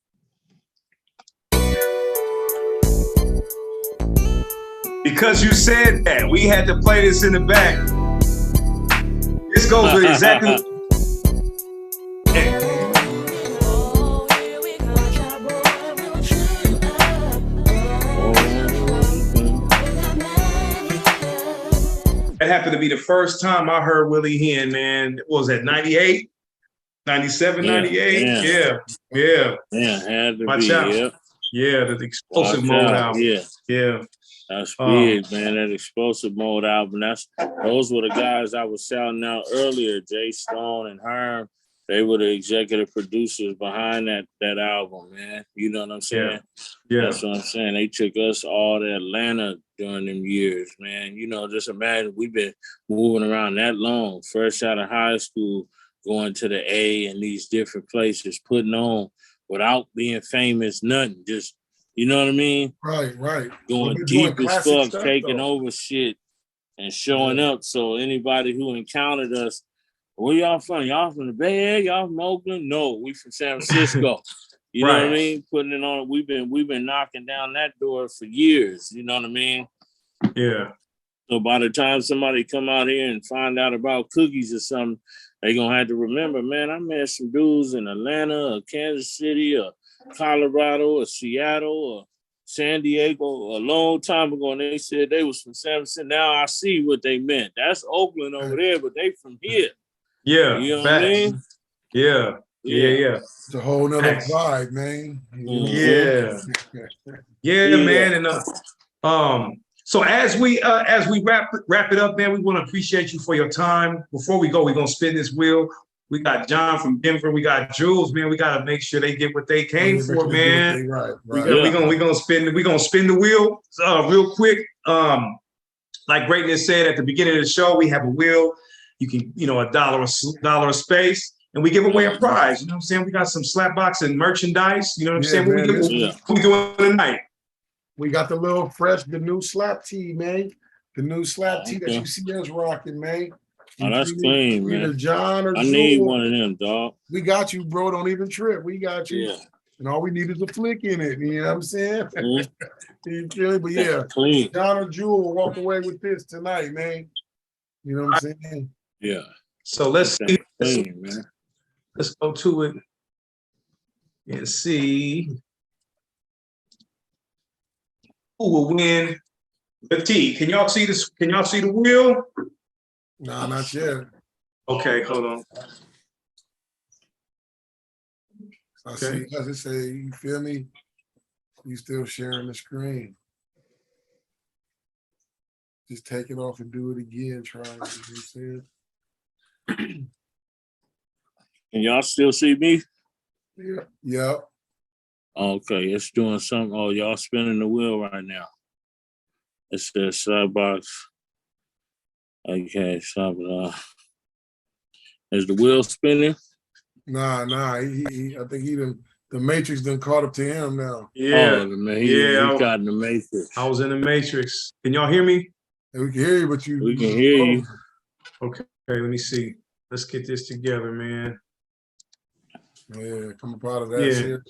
Because you said that, we had to play this in the back. This goes with exactly. That happened to be the first time I heard Willie Hen, man. What was that, 98? 97, 98? Yeah. Had to Watch be, out. Yeah, the Explosive Mode album. Yeah. That's big, man. That Explosive Mode album. Those were the guys I was shouting out earlier, Jay Stone and Herm. They were the executive producers behind that album, man. You know what I'm saying? Yeah. That's what I'm saying. They took us all to Atlanta during them years, man. Just imagine we've been moving around that long, fresh out of high school, going to the A and these different places, putting on without being famous, nothing. Just, you know what I mean? Right. Going deep as fuck, taking over shit and showing up. So anybody who encountered us, where y'all from? Y'all from the Bay Area? Y'all from Oakland? No, we from San Francisco. You know what I mean? Putting it on. We've been knocking down that door for years. You know what I mean? Yeah. So by the time somebody come out here and find out about cookies or something, they gonna have to remember, man, I met some dudes in Atlanta or Kansas City or Colorado or Seattle or San Diego a long time ago, and they said they was from San Francisco. Now I see what they meant. That's Oakland over there, but they from here. Yeah. You know what I mean? Yeah. It's a whole nother vibe, man. Yeah, man. And so as we wrap it up, man, we want to appreciate you for your time. Before we go, we're gonna spin this wheel. We got John from Denver. We got Jules, man. We gotta make sure they get what they came for, man. Right. We're gonna spin the wheel real quick. Like Greatness said at the beginning of the show, we have a wheel. You can, $1 a space, and we give away a prize. You know what I'm saying? We got some slap box and merchandise. You know what I'm saying? What we doing tonight? We got the new Slapp tee, man. The new Slapp tee that you see us rocking, man. Oh, that's clean, man. Either John or I need one of them, dog. We got you, bro. Don't even trip. We got you. Yeah. And all we need is a flick in it. You know what I'm saying? You feel me? But yeah, clean. John or Jewel will walk away with this tonight, man. You know what I'm saying? Yeah. So let's see. Clean, man. Let's go to it and see. who will win the tea. Can y'all see this? Can y'all see the wheel? No, not yet. Okay, hold on. I see. As it say, you feel me? You still sharing the screen. Just take it off and do it again. Try it. You know Can y'all still see me? yeah. Yep. Okay, it's doing something. Oh, y'all spinning the wheel right now. It says Slapbox. Okay, stop it. Is the wheel spinning? Nah. He I think the Matrix done caught up to him now. Yeah. He got in the Matrix. I was in the Matrix. Can y'all hear me? We can hear you, but we can hear you. Okay, let me see. Let's get this together, man. Yeah, come up out of that shit.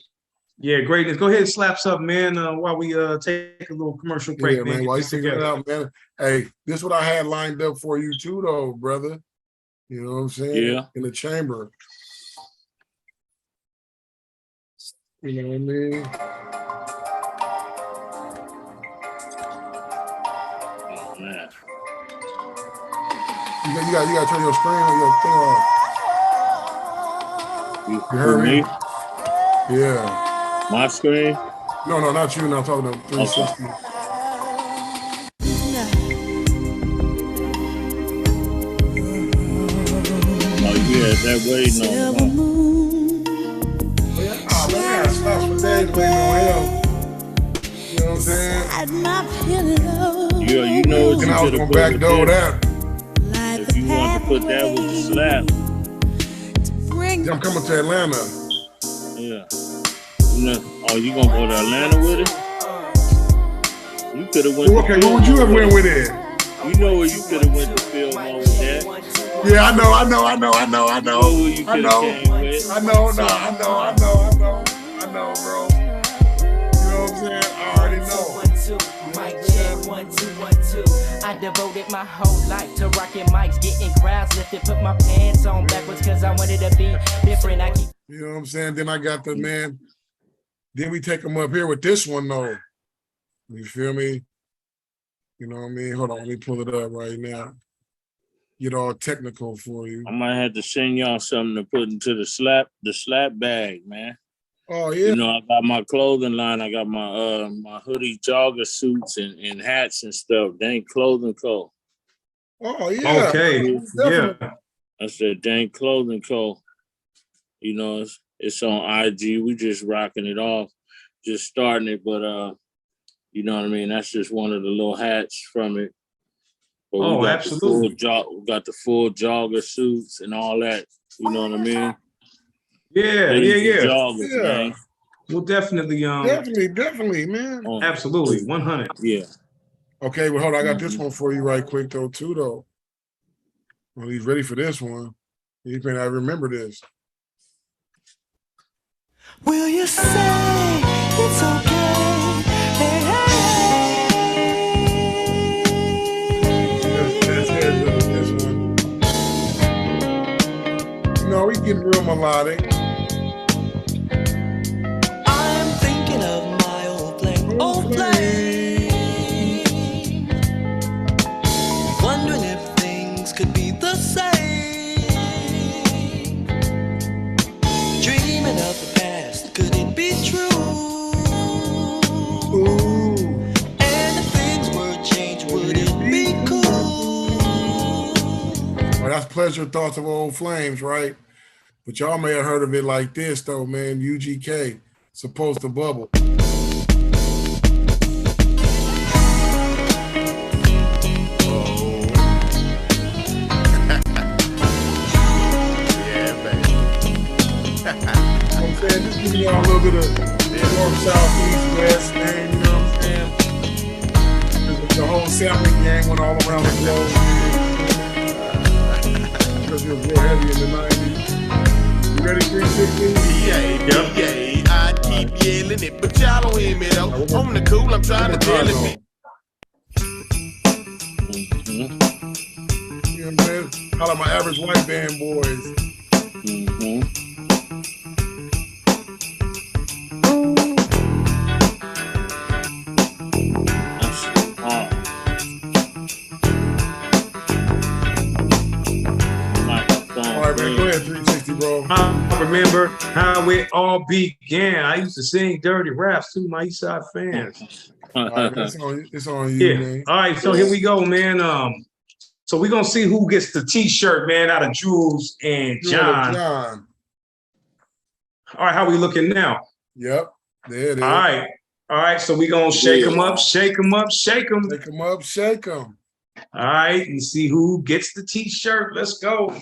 Yeah, greatness. Go ahead and Slappz up, man. While we take a little commercial break, yeah, man. While you figure it out, man. Hey, this is what I had lined up for you too, though, brother. You know what I'm saying? Yeah. In the chamber. You know what I mean? Oh man. You got to turn your screen or your thing off. You heard me? Yeah. My screen? No, not you. No, I'm talking about 360. Okay. Oh yeah, that waiting on him. Oh man, I stopped for days waiting on him. You know what I'm saying? Yeah, you know what you could have backdoor that. If you want to put that with the Slapp. I'm coming to Atlanta. Yeah. You know, oh, you gonna go to Atlanta with it? You could have went. Okay, where would you have went with it? You know where you could have went to film on with that. Yeah, I know, bro. You know where you could have came with. I know, bro. You know what I'm saying? I already know. I devoted my whole life to rocking mics, getting crowds lifted, put my pants on backwards because I wanted to be different. You know what I'm saying? Then I got the man. Then we take them up here with this one though. You feel me? You know what I mean? Hold on, let me pull it up right now. Get all technical for you. I might have to send y'all something to put into the Slapp bag, man. Oh yeah. You know, I got my clothing line. I got my my hoodie, jogger suits, and hats and stuff. Dang Clothing Co. Oh yeah. Okay. Definitely. Yeah. I said Dang Clothing Co. You know, it's on IG. We just rocking it off, just starting it. But you know what I mean? That's just one of the little hats from it. But we got absolutely. we got the full jogger suits and all that. You know what I mean? Yeah. Joggers, man. We'll definitely, definitely, man. Absolutely, 100. Yeah. Okay, well, hold on. I got this one for you right quick, though, too, though. Well, he's ready for this one. You may not remember this. Will you say it's okay? Hey, This one. No, we getting real melodic. I'm thinking of my old flame. Wondering if things could be the same. Dreaming of the past, could it be true? Ooh. And if things were changed, would it be cool? Well, that's Pleasure Thoughts of Old Flames, right? But y'all may have heard of it like this, though, man. UGK, Supposed to Bubble. I'm saying, just give y'all a little bit of north, south, east, west, man, you know what I'm saying? The whole sampling gang went all around the globe. Because it was real heavy in the 90s. You ready, 360? Yeah, I keep yelling it, but y'all don't hear me though. On the cool, I'm trying to tell it. You know what I'm saying? How like my average white band boys. 360, bro. I remember how it all began. I used to sing dirty raps to my Eastside fans. All right, man, it's on you, man. All right, so here we go, man. So we're gonna see who gets the t-shirt, man, out of Jules and John. All right, how we looking now? Yep, there it is. All right, so we gonna shake them up, shake them up, shake them. Shake them up, shake them. All right, and see who gets the t-shirt. Let's go.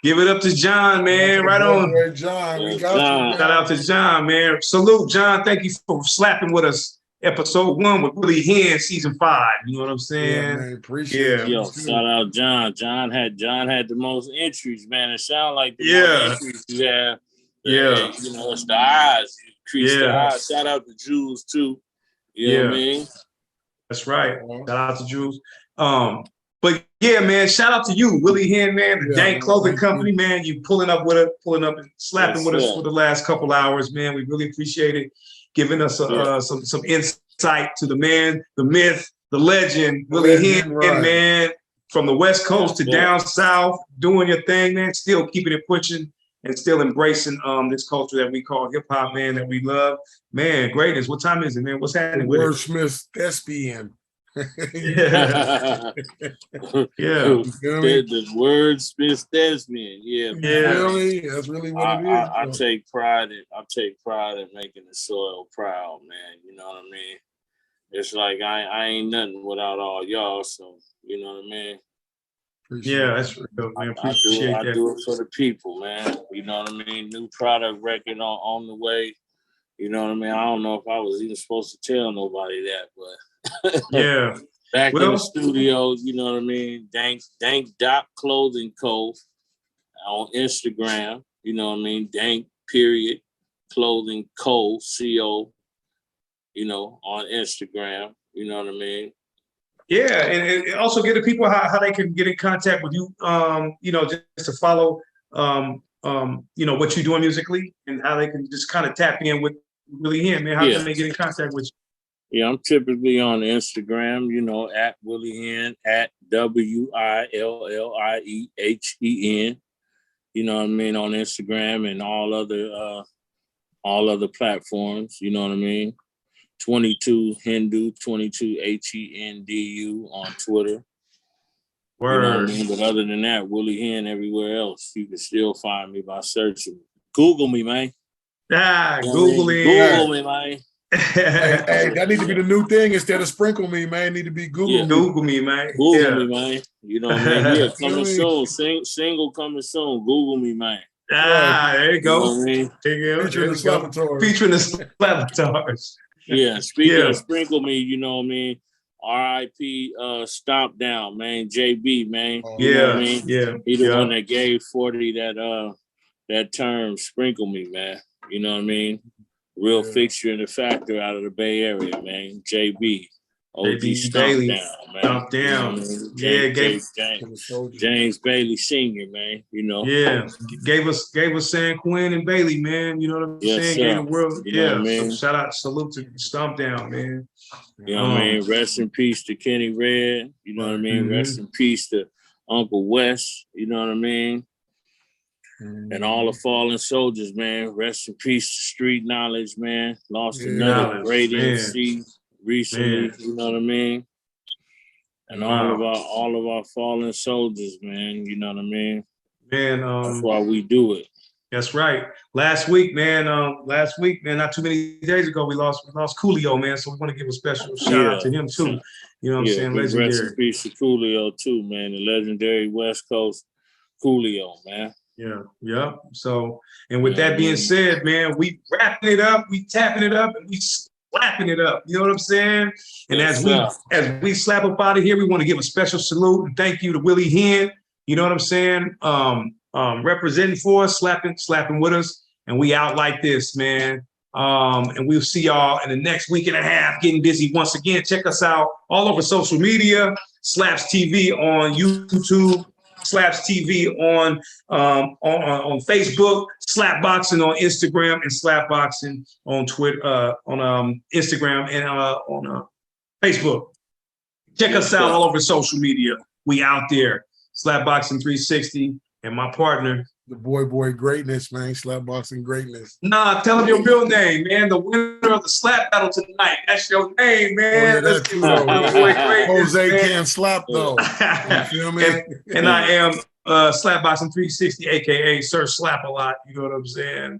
Give it up to John, man. Right on. John, we got you. Shout out to John, man. Salute, John. Thank you for slapping with us. Episode 1 with Willie Hen, season 5. You know what I'm saying? Yeah, man, appreciate it. Yo, shout out John. John had the most entries, man. It sound like the more entries you have. Yeah. You know, it's the eyes. You increase the eyes. Shout out to Jules too. You know what I mean? That's right. Shout out to Jules. But yeah, man, shout out to you, Willie Hen, man, the Dank Clothing Company, man. You pulling up and slapping with us for the last couple hours, man. We really appreciate it. Giving us some insight to the man, the myth, the legend, Willie Hen, man, from the West Coast to down south, doing your thing, man, still keeping it pushing and still embracing this culture that we call hip hop, man, that we love. Man, greatness. What time is it, man? What's happening with it? Wordsmith thespian. Yeah. The wordsmith thespian. Yeah. Really? That's really what it is. I take pride in making the soil proud, man. You know what I mean? It's like I ain't nothing without all y'all, so you know what I mean? That's real, man. Appreciate I do it for the people, man. You know what I mean? New product record on the way. You know what I mean? I don't know if I was even supposed to tell nobody that, but back in the studio, you know what I mean? Dank Dot Clothing Co. on Instagram, you know what I mean? Dank Clothing Co. CO, you know, on Instagram, you know what I mean? Yeah, and also get the people how they can get in contact with you, you know, just to follow, you know, what you're doing musically and how they can just kind of tap in with Willie Hen, man. How can they get in contact with you? Yeah, I'm typically on Instagram, you know, at Willie Hen, at WILLIEHEN, you know what I mean, on Instagram and all other platforms, you know what I mean. 22 Hindu, 22 HENDU on Twitter. Word. You know what I mean? But other than that, Willie Hen everywhere else. You can still find me by searching. Google me, man. Google me, man. Hey, that needs to be the new thing. Instead of sprinkle me, man, need to be Google me. Google me, man. Google me, man. You know what I mean? Yeah, coming soon. Single coming soon. Google me, man. There you go. You know what I mean? Featuring the Slappators. Featuring the Slappators. Yeah, speaking of sprinkle me, you know what I mean? R.I.P. Stomp Down, man. JB, man. You know what I mean? He the one that gave 40 that term, sprinkle me, man. You know what I mean? Real fixture and a factor out of the Bay Area, man. JB. OG Stomp Down, man. Stomp Down. You know, James Bailey Sr., man. You know. Yeah. Gave us San Quinn and Bailey, man. You know what I'm saying? Gave the world. You know what I mean? So shout out, salute to Stomp Down, man. You know what I mean? Rest in peace to Kenny Red. You know what I mean? Rest in peace to Uncle Wes. You know what I mean? And all the fallen soldiers, man. Rest in peace to Street Knowledge, man. Lost another great MC recently. You know what I mean? And all of our fallen soldiers, man. You know what I mean? Man, that's why we do it. That's right. Last week, man, not too many days ago, we lost Coolio, man. So we want to give a special shout out to him too. You know what I'm saying? Legendary. Rest in peace to Coolio too, man. The legendary West Coast Coolio, man. Yeah. So, and with that being said, man, we wrapping it up, we tapping it up, and we slapping it up. You know what I'm saying? And as we slap up out of here, we want to give a special salute and thank you to Willie Hen. You know what I'm saying? Representing for us, slapping with us, and we out like this, man. And we'll see y'all in the next week and a half. Getting busy once again. Check us out all over social media. Slappz TV on YouTube. Slappz TV on Facebook, Slapp Boxing on Instagram and Slapp Boxing on Twitter, on Instagram and on Facebook. Check us out all over social media. We out there. Slapp Boxing 360 and my partner. The boy greatness, man. Slapp Boxing greatness. Nah, tell him your real name, man. The winner of the slap battle tonight. That's your name, man. Oh, yeah, that's boy greatness, Jose man. Can't Slap though. You feel me? and I am Slapp Boxing 360, aka Sir Slap a lot. You know what I'm saying?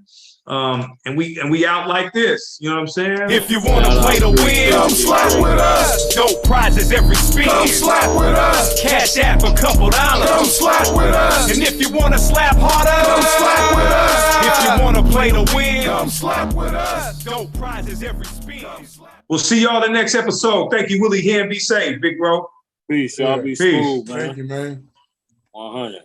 And we out like this. You know what I'm saying? If you wanna play to win, come slap with us. Dope prizes every spin. Come slap with us. Cash app a couple dollars. Come slap with us. And if you wanna slap harder, come slap with us. If you wanna play to win, come slap with us. Dope prizes every spin. We'll see y'all in the next episode. Thank you, Willie Hen. Be safe, big bro. Peace, y'all. Be Peace. smooth, man. Thank you, man. 100.